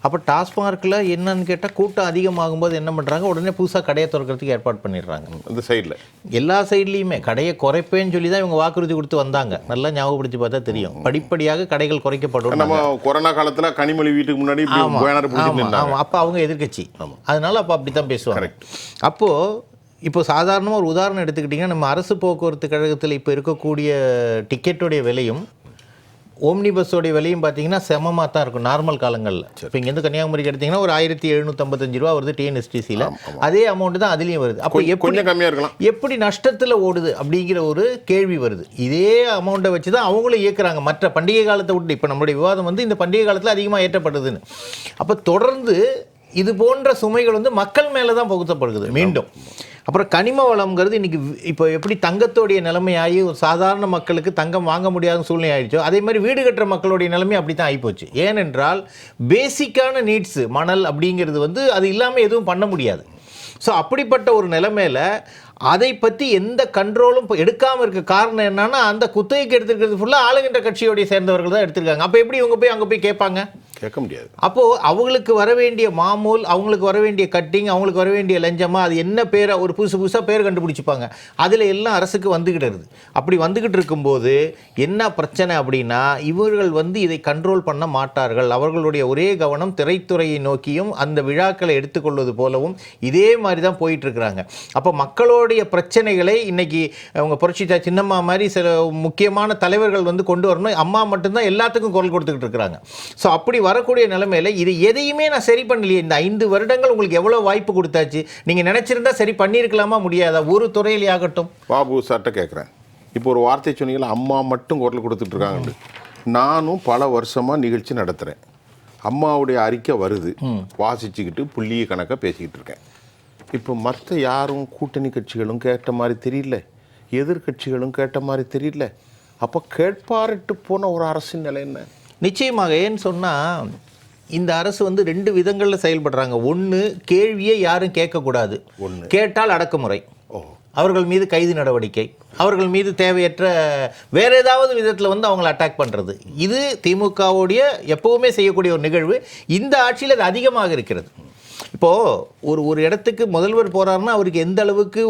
Speaker 3: அப்போ டாஸ்மார்க்கில் என்னன்னு கேட்டால் கூட்டம் அதிகமாகும்போது என்ன பண்ணுறாங்க? உடனே புதுசாக கடையை திறக்கிறதுக்கு ஏற்பாடு பண்ணிடுறாங்க.
Speaker 1: இந்த சைடில்
Speaker 3: எல்லா சைட்லேயுமே கடையை குறைப்பேன்னு சொல்லி தான் இவங்க வாக்குறுதி கொடுத்து வந்தாங்க. நல்லா ஞாபகப்படுத்தி பார்த்தா தெரியும். படிப்படியாக கடைகள் குறைக்கப்படும்.
Speaker 1: நம்ம கொரோனா காலத்தில் கனிமொழி வீட்டுக்கு முன்னாடி
Speaker 3: ஆமாம், அப்போ அவங்க எதிர்கட்சி. அதனால அப்போ அப்படி தான் பேசுவாங்க. அப்போது இப்போ சாதாரணமாக ஒரு உதாரணம் எடுத்துக்கிட்டிங்கன்னா, நம்ம அரசு போக்குவரத்து கழகத்தில் இப்போ இருக்கக்கூடிய டிக்கெட்டுடைய விலையும் ஓம்னி பஸ்ஸோடைய விலையும் பார்த்தீங்கன்னா செமமாக தான் இருக்கும் நார்மல் காலங்களில். இப்போ இங்கேருந்து கன்னியாகுமரிக்கு எடுத்திங்கன்னா ஒரு 1755 ரூபா வருது டிஎன்எஸ்டிசியில். அதே அமௌண்ட்டு தான் அதுலேயும் வருது. அப்போ எப்படி நஷ்டத்தில் ஓடுது அப்படிங்கிற ஒரு கேள்வி வருது. இதே அமௌண்ட்டை வச்சு தான் அவங்களும் இயக்குறாங்க மற்ற பண்டிகை காலத்தை விட்டு. இப்போ நம்மளுடைய விவாதம் வந்து இந்த பண்டிகை காலத்தில் அதிகமாக ஏற்றப்படுதுன்னு. அப்போ தொடர்ந்து இது போன்ற சுமைகள் வந்து மக்கள் மேலே தான் புகுத்தப்படுகிறது மீண்டும். அப்புறம் கனிம வளம்ங்கிறது இன்றைக்கி இப்போ எப்படி தங்கத்தோடைய நிலைமையாகி ஒரு சாதாரண மக்களுக்கு தங்கம் வாங்க முடியாத சூழ்நிலை ஆகிடுச்சோ, அதே மாதிரி வீடு கட்டுற மக்களுடைய நிலைமை அப்படி தான் ஆகிப்போச்சு. ஏனென்றால் பேசிக்கான நீட்ஸு மணல் அப்படிங்கிறது வந்து அது இல்லாமல் எதுவும் பண்ண முடியாது. ஸோ அப்படிப்பட்ட ஒரு நிலைமையில் அதை பற்றி எந்த கண்ட்ரோலும் எடுக்காமல் இருக்க காரணம் என்னன்னா, அந்த குத்தகைக்கு எடுத்துருக்கிறது ஃபுல்லாக ஆளுகின்ற கட்சியோடைய சேர்ந்தவர்கள் தான் எடுத்திருக்காங்க. அப்போ எப்படி இவங்க போய் அங்கே போய் கேட்பாங்க?
Speaker 1: கேட்க முடியாது.
Speaker 3: அப்போது அவங்களுக்கு வர வேண்டிய மாமூல், அவங்களுக்கு வர வேண்டிய கட்டிங், அவங்களுக்கு வர வேண்டிய லஞ்சமா, அது என்ன பேரை ஒரு புதுசாக பேர் கண்டுபிடிச்சிப்பாங்க. அதில் எல்லாம் அரசுக்கு வந்துக்கிட்டு அப்படி வந்துக்கிட்டு இருக்கும்போது என்ன பிரச்சனை அப்படின்னா, இவர்கள் இதை கண்ட்ரோல் பண்ண மாட்டார்கள். அவர்களுடைய ஒரே கவனம் திரைத்துறையை நோக்கியும் அந்த விழாக்களை எடுத்துக்கொள்வது போலவும் இதே மாதிரி தான் போயிட்டுருக்குறாங்க. அப்போ மக்களுடைய பிரச்சனைகளை இன்னைக்கு அவங்க புரட்சித்தா சின்னம்மா மாதிரி சில முக்கியமான தலைவர்கள் கொண்டு வரணும். அம்மா மட்டும்தான் எல்லாத்துக்கும் குரல் கொடுத்துக்கிட்டு இருக்கிறாங்க. ஸோ அப்படி வரக்கூடிய நிலைமையில இது எதையுமே நான் சரி பண்ணலையே. இந்த 5 வருடங்கள் உங்களுக்கு எவ்வளோ வாய்ப்பு கொடுத்தாச்சு, நீங்கள் நினைச்சிருந்தா சரி பண்ணியிருக்கலாமா முடியாதா? ஒரு துறையிலே ஆகட்டும்.
Speaker 1: பாபு சார்ட்ட கேட்குறேன், இப்போ ஒரு வார்த்தை சொன்னீங்களா, அம்மா மட்டும் குரல் கொடுத்துட்டு இருக்காங்க. நானும் பல வருஷமாக நிகழ்ச்சி நடத்துகிறேன். அம்மாவுடைய அறிக்கை வருது, வாசிச்சுக்கிட்டு புள்ளிய கணக்காக பேசிக்கிட்டு இருக்கேன். இப்போ மற்ற யாரும் கூட்டணி கட்சிகளும் கேட்ட மாதிரி தெரியல, எதிர்கட்சிகளும் கேட்ட மாதிரி தெரியல. அப்போ கேட்பாரிட்டு போன ஒரு அரசின் நிலை என்ன?
Speaker 3: நிச்சயமாக. ஏன்னு சொன்னால் இந்த அரசு 2 விதங்களில் செயல்படுறாங்க. ஒன்று, கேள்வியை யாரும் கேட்கக்கூடாது, கேட்டால் அடக்குமுறை, அவர்கள் மீது கைது நடவடிக்கை, அவர்கள் மீது தேவையற்ற வேற ஏதாவது விதத்தில் அவங்களை அட்டாக் பண்ணுறது. இது திமுகவுடைய எப்பவுமே செய்யக்கூடிய ஒரு நிகழ்வு. இந்த ஆட்சியில் அது அதிகமாக இருக்கிறது. இப்போது ஒரு இடத்துக்கு முதல்வர் போகிறாருன்னா அவருக்கு எந்த அளவுக்கு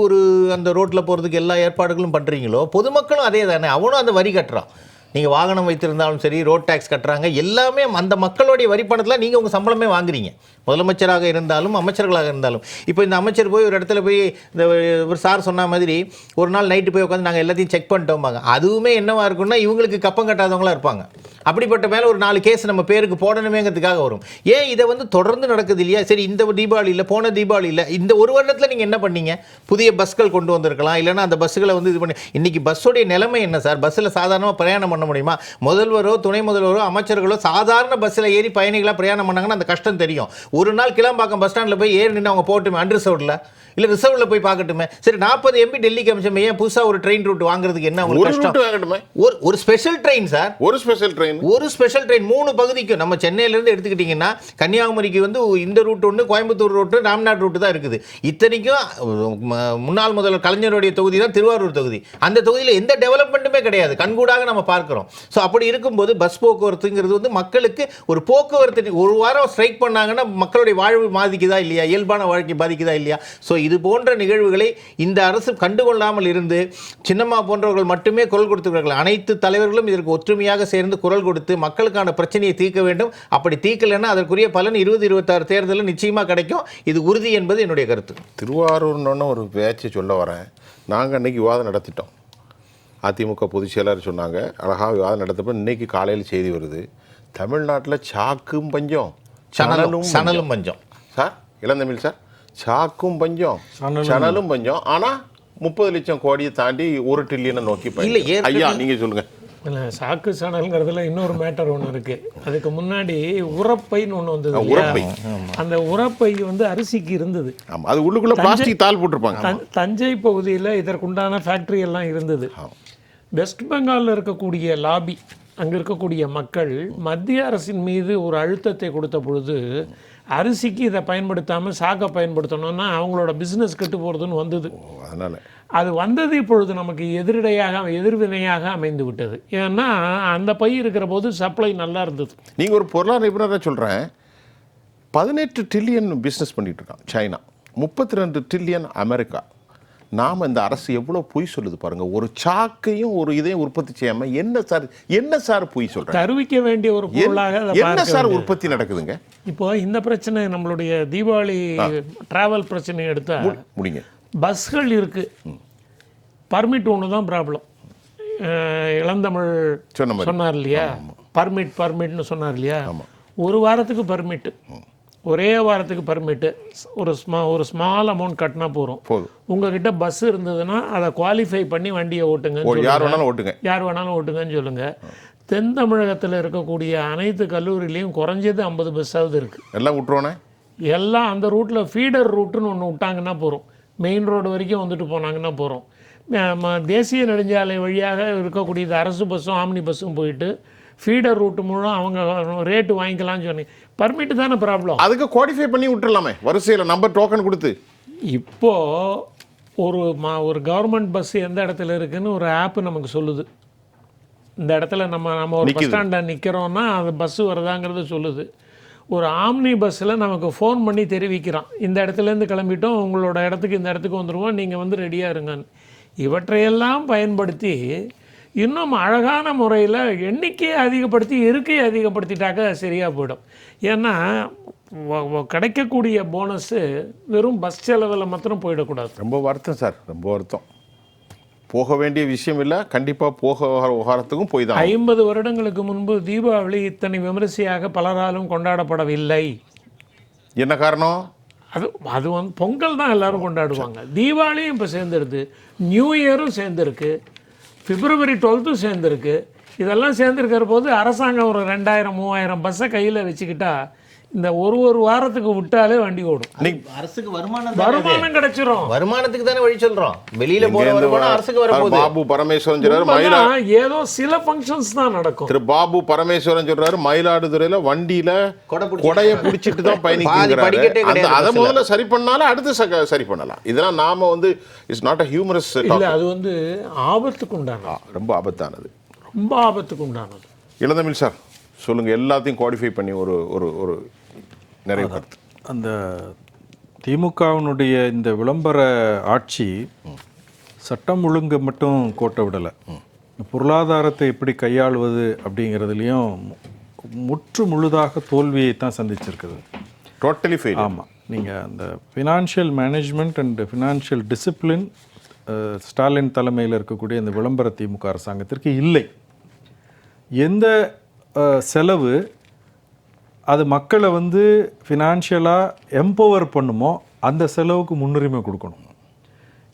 Speaker 3: அந்த ரோட்டில் போகிறதுக்கு எல்லா ஏற்பாடுகளும் பண்ணுறீங்களோ, பொதுமக்களும் அதே தானே. அவனும் அந்த வரி கட்டுறான். நீங்கள் வாகனம் வைத்திருந்தாலும் சரி, ரோட் டேக்ஸ் கட்டுறாங்க. எல்லாமே அந்த மக்களுடைய வரி பணத்தில் நீங்கள் உங்கள் சம்பளமே வாங்குறீங்க, முதலமைச்சராக இருந்தாலும் அமைச்சர்களாக இருந்தாலும். இப்போ இந்த அமைச்சர் போய் ஒரு இடத்துல போய் இந்த சார் சொன்ன மாதிரி ஒரு நாள் நைட்டு போய் உட்காந்து நாங்கள் எல்லாத்தையும் செக் பண்ணிட்டோம்பாங்க. அதுவுமே என்னவாக இருக்குன்னா இவங்களுக்கு கப்பம் கட்டாதவங்களாக இருப்பாங்க. அப்படிப்பட்ட மேலே ஒரு 4 கேஸ் நம்ம பேருக்கு போடணுமேங்கிறதுக்காக வரும். ஏன் இதை தொடர்ந்து நடக்குது இல்லையா? சரி, இந்த தீபாவளியில், போன தீபாவளியில், இந்த ஒரு வருடத்தில் நீங்கள் என்ன பண்ணீங்க? புதிய பஸ்கள் கொண்டு வந்திருக்கலாம், இல்லைன்னா அந்த பஸ்ஸுகளை இது பண்ணி. இன்றைக்கி பஸ்ஸோடைய நிலைமை என்ன சார்? பஸ்ஸில் சாதாரணமாக பிரயாணம் பண்ண முடியுமா? முதல்வரோ துணை முதல்வரோ அமைச்சர்களோ சாதாரண பஸ்ஸில் ஏறி பயணிகளாக பிரயாணம் பண்ணாங்கன்னா அந்த கஷ்டம் தெரியும். ஒரு நாள் கிளம்பாக்கம் பஸ் ஸ்டாண்டில் போய் ஏறி நின்று அவங்க போட்டுமே அன்ரிசர்வ்டில், இல்லை ரிசர்வ்ல போய் பார்க்கட்டுமே. சரி, 40 MP டெல்லிக்கு அமிச்சமே, ஏன் புதுசாக ஒரு ட்ரெயின் ரூட் வாங்குறதுக்கு என்ன ஒரு ஸ்பெஷல் ட்ரெயின் சார்? ஒரு ஸ்பெஷல் ட்ரெயின் 3 பகுதிக்கும். நம்ம சென்னையிலேருந்து எடுத்துக்கிட்டிங்கன்னா கன்னியாகுமரிக்கு இந்த ரூட் ஒன்று, கோயம்புத்தூர் ரூட்டு, ராம்நாத் ரூட்டு தான் இருக்குது. இத்தனைக்கும் முன்னாள் முதல்வர் கலைஞருடைய தொகுதி தான் திருவாரூர் தொகுதி. அந்த தொகுதியில் எந்த டெவலப்மெண்ட்டுமே கிடையாது, கண்கூடாக நம்ம பார்க்குறோம். ஸோ அப்படி இருக்கும்போது பஸ் போக்குவரத்துங்கிறது மக்களுக்கு ஒரு போக்குவரத்து. ஒரு வாரம் ஸ்ட்ரைக் பண்ணாங்கன்னா மக்களுடைய வாழ்வு பாதிக்குதா இல்லையா? இயல்பான வாழ்க்கை பாதிக்குதா இல்லையா? ஸோ இது போன்ற நிகழ்வுகளை இந்த அரசு கண்டுகொள்ளாமல் இருந்து சின்னம்மா போன்றவர்கள் மட்டுமே குரல் கொடுத்துக்கிறார்கள். அனைத்து தலைவர்களும் இதற்கு ஒற்றுமையாக சேர்ந்து குரல் கொடுத்து மக்களுக்கான பிரச்சனையை தீர்க்க வேண்டும். அப்படி தீர்க்கலைன்னா அதற்குரிய பலன் 2026 தேர்தலில் நிச்சயமாக கிடைக்கும். இது உறுதி என்பது என்னுடைய கருத்து.
Speaker 1: திருவாரூர்னு ஒரு பேச்சை சொல்ல வரேன். நாங்கள் அன்றைக்கி விவாதம் நடத்திட்டோம். அதிமுக பொதுச் செயலாளர் சொன்னாங்க, அழகாக விவாதம் நடத்தப்போ இன்றைக்கி காலையில் செய்தி வருது, தமிழ்நாட்டில் சாக்கும் பஞ்சம்,
Speaker 3: சணலும் பஞ்சம்.
Speaker 1: சார் இளந்தமிழ் சார், சாக்கும் பஞ்சம், சணலும் பஞ்சம். ஆனால் 30 லட்சம் கோடியை தாண்டி 1 ட்ரில்லியனை நோக்கி
Speaker 3: இல்லை.
Speaker 1: ஐயா நீங்கள் சொல்லுங்கள்.
Speaker 5: இல்லை, சாக்கு சணல்ங்கிறதுல இன்னொரு மேட்டர் ஒன்று இருக்குது. அதுக்கு முன்னாடி உரப்பைன்னு ஒன்று வந்தது.
Speaker 1: உரப்பை,
Speaker 5: அந்த உரப்பை அரிசிக்கு இருந்தது.
Speaker 1: ஆமாம், அது உள்ளுக்குள்ளே பிளாஸ்டிக் தாள் போட்டிருப்பாங்க.
Speaker 5: தஞ்சை பகுதியில் இதற்குண்டான ஃபேக்ட்ரி எல்லாம் இருந்தது. வெஸ்ட் பெங்காலில் இருக்கக்கூடிய லாபி, அங்கே இருக்கக்கூடிய மக்கள் மத்திய அரசின் மீது ஒரு அழுத்தத்தை கொடுத்த பொழுது அரிசிக்கு இதை பயன்படுத்தாமல் சாக்கை பயன்படுத்தணும்னா அவங்களோட பிஸ்னஸ் கெட்டு போகிறதுன்னு வந்தது.
Speaker 1: அதனால்
Speaker 5: அது வந்தது இப்பொழுது நமக்கு எதிர்வினையாக அமைந்து விட்டது. ஏன்னா அந்த பை இருக்கிற போது சப்ளை நல்லா இருந்தது.
Speaker 1: நீங்கள் ஒரு பொருளாதார நிபுணராக சொல்கிறேன், 18 ட்ரில்லியன் பிஸ்னஸ் பண்ணிகிட்டு இருக்கான் சைனா, 32 ட்ரில்லியன் அமெரிக்கா. நாம் இந்த அரசு எவ்வளோ பொய் சொல்லுது பாருங்கள். ஒரு சாக்கையும் ஒரு இதையும் உற்பத்தி செய்யாமல் என்ன சார் பொய் சொல்கிறேன்?
Speaker 5: தருவிக்க வேண்டிய ஒரு பொருளாக
Speaker 1: என்ன சார் உற்பத்தி நடக்குதுங்க?
Speaker 5: இப்போ இந்த பிரச்சனை நம்மளுடைய தீபாவளி டிராவல் பிரச்சனை எடுத்தா
Speaker 1: முடிங்க.
Speaker 5: பஸ்கள் இருக்குது, பர்மிட் ஒன்று தான் ப்ராப்ளம். இளந்தமிழ் சொன்னார் இல்லையா, பர்மிட்னு சொன்னார் இல்லையா. ஒரு வாரத்துக்கு பர்மிட்டு, ஒரே வாரத்துக்கு பர்மிட்டு, ஒரு ஸ்மால் அமௌண்ட் கட்டினா போதும். உங்ககிட்ட பஸ் இருந்ததுன்னா அதை குவாலிஃபை பண்ணி வண்டியை ஓட்டுங்க, யார் வேணாலும் ஓட்டுங்கன்னு சொல்லுங்கள். தென் தமிழகத்தில் இருக்கக்கூடிய அனைத்து கல்லூரியிலையும் குறைஞ்சது 50 பஸ்ஸாவது இருக்குது.
Speaker 1: எல்லாம் விட்டுருவோனே,
Speaker 5: எல்லாம் அந்த ரூட்டில் ஃபீடர் ரூட்டுன்னு ஒன்று விட்டாங்கன்னா போகிறோம். மெயின் ரோடு வரைக்கும் வந்துட்டு போனாங்கன்னா போகிறோம். தேசிய நெடுஞ்சாலை வழியாக இருக்கக்கூடிய அரசு பஸ்ஸும் ஆம்னி பஸ்ஸும் போயிட்டு ஃபீடர் ரூட்டு மூலம் அவங்க ரேட்டு வாங்கிக்கலாம்னு சொன்னீங்க. பர்மிட்டு தானே ப்ராப்ளம்.
Speaker 1: அதுக்கு குவாலிஃபை பண்ணி விட்டுடலாமே, வரிசையில் நம்பர் டோக்கன் கொடுத்து.
Speaker 5: இப்போது ஒரு கவர்மெண்ட் பஸ் எந்த இடத்துல இருக்குதுன்னு ஒரு ஆப்பு நமக்கு சொல்லுது. இந்த இடத்துல நம்ம ஒரு பஸ் ஸ்டாண்டில் நிற்கிறோன்னா அது பஸ்ஸு வருதாங்கிறது சொல்லுது. ஒரு ஆம்னி பஸ்ஸில் நமக்கு ஃபோன் பண்ணி தெரிவிக்கிறான், இந்த இடத்துலேருந்து கிளம்பிட்டோம், உங்களோட இடத்துக்கு இந்த இடத்துக்கு வந்துடுவோம், நீங்கள் வந்து ரெடியாக இருங்கன்னு. இவற்றையெல்லாம் பயன்படுத்தி இன்னும் அழகான முறையில் எண்ணிக்கையை அதிகப்படுத்தி இருக்கையை அதிகப்படுத்திட்டாக்க சரியாக போயிடும். ஏன்னா கிடைக்கக்கூடிய போனஸ்ஸு வெறும் பஸ் செலவில் மாத்திரம் போயிடக்கூடாது.
Speaker 1: ரொம்ப வருத்தம் சார், ரொம்ப வருத்தம். போக வேண்டிய விஷயம் இல்லை, கண்டிப்பாக விவகாரத்துக்கும் போய் தான்.
Speaker 5: 50 வருடங்களுக்கு முன்பு தீபாவளி இத்தனை விமரிசையாக பலராலும் கொண்டாடப்படவில்லை.
Speaker 1: என்ன காரணம்?
Speaker 5: அது வந்து பொங்கல் தான் எல்லாரும் கொண்டாடுவாங்க. தீபாவளியும் இப்போ சேர்ந்துருது, நியூ இயரும் சேர்ந்துருக்கு, February 12th சேர்ந்துருக்கு. இதெல்லாம் சேர்ந்துருக்கிற போது அரசாங்கம் ஒரு 2000-3000 பஸ்ஸை கையில் வச்சுக்கிட்டா இந்த ஒரு வாரத்துக்கு விட்டாலே வண்டி ஓடும்.
Speaker 3: அரசுக்கு வருமானம்
Speaker 5: கிடைச்சிரும்.
Speaker 3: வருமானத்துக்கு தானே வழி சொல்றோம். வெளியில போற வருமானம் அரசுக்கு வரப்போகுது.
Speaker 1: பாபு பரமேஸ்வரன் சொல்றாரு
Speaker 5: ஏதோ சில ஃபங்க்ஷன்ஸ் தான் நடக்கும்.
Speaker 1: திரு பாபு பரமேஸ்வரன் சொல்றாரு மயிலாடுதுறையில வண்டியில கொடைய பிடிச்சிட்டு தான் பயணிக்கிறாரு. அதை முதல்ல சரி பண்ணாலும் அடுத்து சரி பண்ணலாம். இதெல்லாம் நாம வந்து இட்ஸ் நாட் a humorous
Speaker 5: இல்ல, அது வந்து ஆபத்துக்கு உண்டானது,
Speaker 1: ரொம்ப ஆபத்தானது,
Speaker 5: ரொம்ப ஆபத்துக்கு உண்டானது.
Speaker 1: இளந்தமிழ் சார் சொல்லுங்க, எல்லாத்தையும் குவாலிஃபை பண்ணி ஒரு ஒரு ஒரு நிறைய கருத்து.
Speaker 2: அந்த திமுகவினுடைய இந்த விளம்பர ஆட்சி சட்டம் ஒழுங்கு மட்டும் கோட்டை விடலை, பொருளாதாரத்தை எப்படி கையாளுவது அப்படிங்கிறதுலையும் முற்று முழுதாக தோல்வியை தான் சந்திச்சிருக்குது.
Speaker 1: Totally fail.
Speaker 2: ஆமாம், நீங்கள் அந்த financial management and financial discipline Stalin தலைமையில் இருக்கக்கூடிய இந்த விளம்பர திமுக அரசாங்கத்திற்கு இல்லை. எந்த செலவு அது மக்களை வந்து ஃபினான்ஷியலாக எம்பவர் பண்ணுமோ அந்த செலவுக்கு முன்னுரிமை கொடுக்கணும்.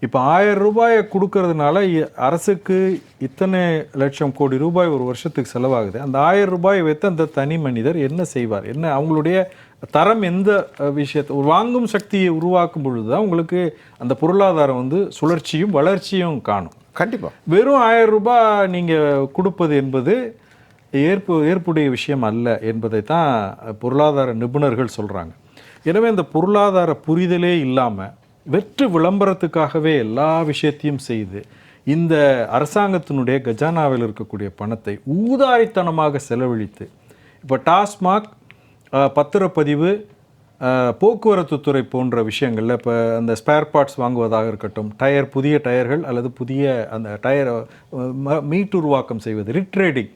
Speaker 2: இப்போ 1000 ரூபாயை கொடுக்கறதுனால அரசுக்கு இத்தனை லட்சம் கோடி ரூபாய் ஒரு வருஷத்துக்கு செலவாகுது. அந்த 1000 ரூபாயை வைத்து அந்த தனி மனிதர் என்ன செய்வார், என்ன அவங்களுடைய தரம், எந்த விஷயத்தை வாங்கும் சக்தியை உருவாக்கும் பொழுது தான் உங்களுக்கு அந்த பொருளாதாரம் வந்து சுழற்சியும் வளர்ச்சியும் காணும்.
Speaker 1: கண்டிப்பாக
Speaker 2: வெறும் 1000 ரூபாய் நீங்கள் கொடுப்பது என்பது ஏற்புடைய விஷயம் அல்ல என்பதை தான் பொருளாதார நிபுணர்கள் சொல்கிறாங்க. எனவே இந்த பொருளாதார புரிதலே இல்லாமல் வெற்று விளம்பரத்துக்காகவே எல்லா விஷயத்தையும் செய்து இந்த அரசாங்கத்தினுடைய கஜானாவில் இருக்கக்கூடிய பணத்தை ஊதாரித்தனமாக செலவழித்து இப்போ டாஸ்மாக், பத்திரப்பதிவு, போக்குவரத்து துறை போன்ற விஷயங்களில் இப்போ அந்த ஸ்பேர் பார்ட்ஸ் வாங்குவதாக இருக்கட்டும், புதிய டயர்கள் அல்லது புதிய அந்த டயரை மீட்டுருவாக்கம் செய்வது, ரிட்ரேடிங்,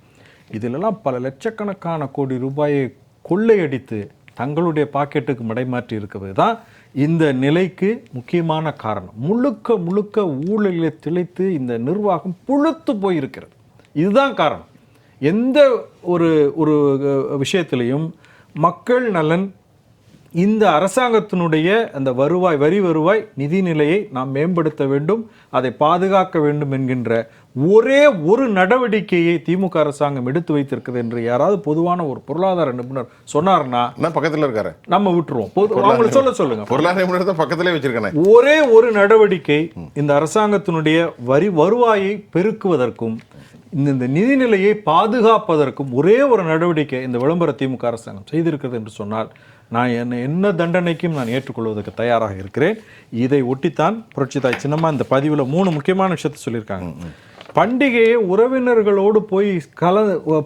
Speaker 2: இதிலெல்லாம் பல லட்சக்கணக்கான கோடி ரூபாயை கொள்ளையடித்து தங்களுடைய பாக்கெட்டுக்கு மடைமாற்றி இருக்கிறது தான் இந்த நிலைக்கு முக்கியமான காரணம். முழுக்க முழுக்க ஊழலில் திளைத்து இந்த நிர்வாகம் புழுத்து போயிருக்கிறது. இதுதான் காரணம். எந்த ஒரு விஷயத்திலையும் மக்கள் நலன், இந்த அரசாங்கத்தினுடைய அந்த வரி வருவாய் நிதிநிலையை நாம் மேம்படுத்த வேண்டும், அதை பாதுகாக்க வேண்டும் என்கின்ற ஒரே ஒரு நடவடிக்கையை திமுக அரசாங்கம் எடுத்து வைத்திருக்கிறது என்று யாராவது பொதுவான ஒரு பொருளாதார நிபுணர் சொன்னார்னா
Speaker 1: பக்கத்தில் இருக்காரு
Speaker 2: நம்ம விட்டுருவோம். அவங்களை சொல்லுங்க,
Speaker 1: பொருளாதார நிபுணர் தான் பக்கத்திலே வச்சிருக்கேன்.
Speaker 2: ஒரே ஒரு நடவடிக்கை இந்த அரசாங்கத்தினுடைய வருவாயை பெருக்குவதற்கும் இந்த நிதிநிலையை பாதுகாப்பதற்கும் ஒரே ஒரு நடவடிக்கை இந்த விளம்பர திமுக அரசாங்கம் செய்திருக்கிறது என்று சொன்னால் நான் என்ன தண்டனைக்கும் நான் ஏற்றுக்கொள்வதற்கு தயாராக இருக்கிறேன். இதை ஒட்டித்தான் புரட்சித்தாய் சின்னம்மா இந்த பதிவில் 3 முக்கியமான விஷயத்தை சொல்லியிருக்காங்க. பண்டிகையை உறவினர்களோடு போய்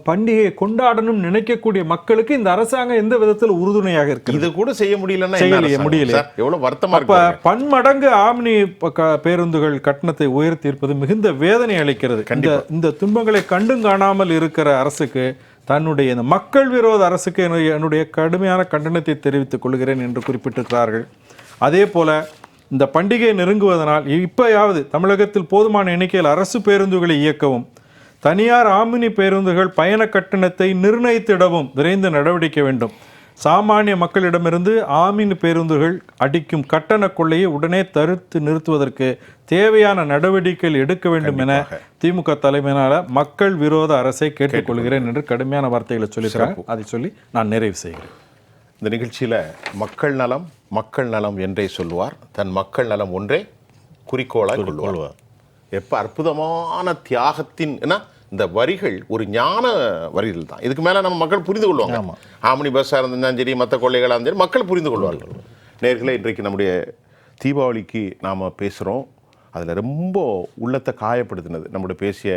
Speaker 2: பண்டிகையை கொண்டாடணும் நினைக்கக்கூடிய மக்களுக்கு இந்த அரசாங்கம் எந்த விதத்தில் உறுதுணையாக இருக்கு?
Speaker 1: இது கூட செய்ய முடியல. எவ்வளவு வருத்தமா
Speaker 2: இருக்கு. பன்மடங்கு ஆம்னி பேருந்துகள் கட்டணத்தை உயர்த்தி இருப்பது மிகுந்த வேதனை அளிக்கிறது. இந்த துன்பங்களை கண்டும் காணாமல் இருக்கிற அரசுக்கு, தன்னுடைய இந்த மக்கள் விரோத அரசுக்கு என்னுடைய கடுமையான கண்டனத்தை தெரிவித்துக் கொள்கிறேன் என்று குறிப்பிட்டிருக்கிறார்கள். அதே போல இந்த பண்டிகை நெருங்குவதனால் இப்பயாவது தமிழகத்தில் போதுமான எண்ணிக்கையில் அரசு பேருந்துகளை இயக்கவும், தனியார் ஆம்னி பேருந்துகள் பயண கட்டணத்தை நிர்ணயித்திடவும் விரைந்து நடவடிக்கை வேண்டும். சாமானிய மக்களிடமிருந்து ஆம்னி பேருந்துகள் அடிக்கும் கட்டண கொள்ளையை உடனே தடுத்து நிறுத்துவதற்கு தேவையான நடவடிக்கைகள் எடுக்க வேண்டும் என திமுக தலைமையினால மக்கள் விரோத அரசை கேட்டுக்கொள்கிறேன் என்று கடுமையான வார்த்தைகளை சொல்லியிருக்காங்க. அதை சொல்லி நான் நிறைவு செய்கிறேன்.
Speaker 1: இந்த நிகழ்ச்சியில் மக்கள் நலம் என்றே சொல்லுவார், தன் மக்கள் நலம் ஒன்றே குறிக்கோளாக கொள்வார். எப்போ அற்புதமான தியாகத்தின் இந்த வரிகள் ஒரு ஞான வரிகள் தான். இதுக்கு மேலே நம்ம மக்கள் புரிந்து கொள்வாங்க. ஆம்னி பஸ்ஸாக இருந்தாலும் சரி, மற்ற கொள்ளைகளாக இருந்தாலும் சரி, மக்கள் புரிந்து கொள்வார்கள். நேர்களே, இன்றைக்கு நம்முடைய தீபாவளிக்கு நாம் பேசுகிறோம். அதில் ரொம்ப உள்ளத்தை காயப்படுத்தினது நம்முடைய பேசிய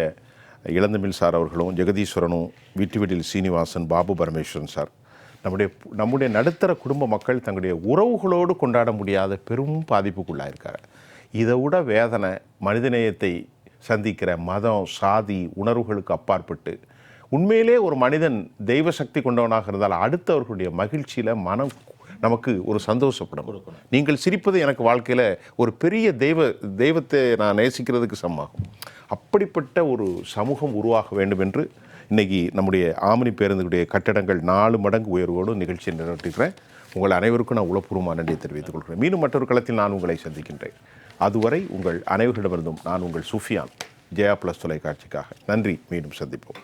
Speaker 1: இளந்தமிழ் சார் அவர்களும், ஜெகதீஸ்வரனும், வீட்டுவெளியில் சீனிவாசன், பாபு பரமேஸ்வரன் சார், நம்முடைய நடுத்தர குடும்ப மக்கள் தங்களுடைய உறவுகளோடு கொண்டாட முடியாத பெரும் பாதிப்புக்குள்ளாயிருக்காங்க. இதை விட வேதனை மனிதநேயத்தை சந்திக்கிற மதம், சாதி, உணர்வுகளுக்கு அப்பாற்பட்டு உண்மையிலே ஒரு மனிதன் தெய்வ சக்தி கொண்டவனாக இருந்தால் அடுத்தவர்களுடைய மகிழ்ச்சியில் மனம் நமக்கு ஒரு சந்தோஷப்படும். நீங்கள் சிரிப்பது எனக்கு வாழ்க்கையில் ஒரு பெரிய தெய்வத்தை நான் நேசிக்கிறதுக்கு சமமாகும். அப்படிப்பட்ட ஒரு சமூகம் உருவாக வேண்டும் என்று இன்றைக்கி நம்முடைய ஆம்னி பேருந்துடைய கட்டடங்கள் 4 மடங்கு உயர்வோடு நிகழ்ச்சியை நிறைவேற்றுகிறேன். உங்கள் அனைவருக்கும் நான் உளப்பூர்வமான நன்றியை தெரிவித்துக் கொள்கிறேன். மீண்டும் மற்றொரு களத்தில் நான் உங்களை சந்திக்கின்றேன். அதுவரை உங்கள் அனைவரிடமிருந்தும் நான் உங்கள் சுஃபியான், ஜெயா ப்ளஸ் தொலைக்காட்சிக்காக நன்றி. மீண்டும் சந்திப்போம்.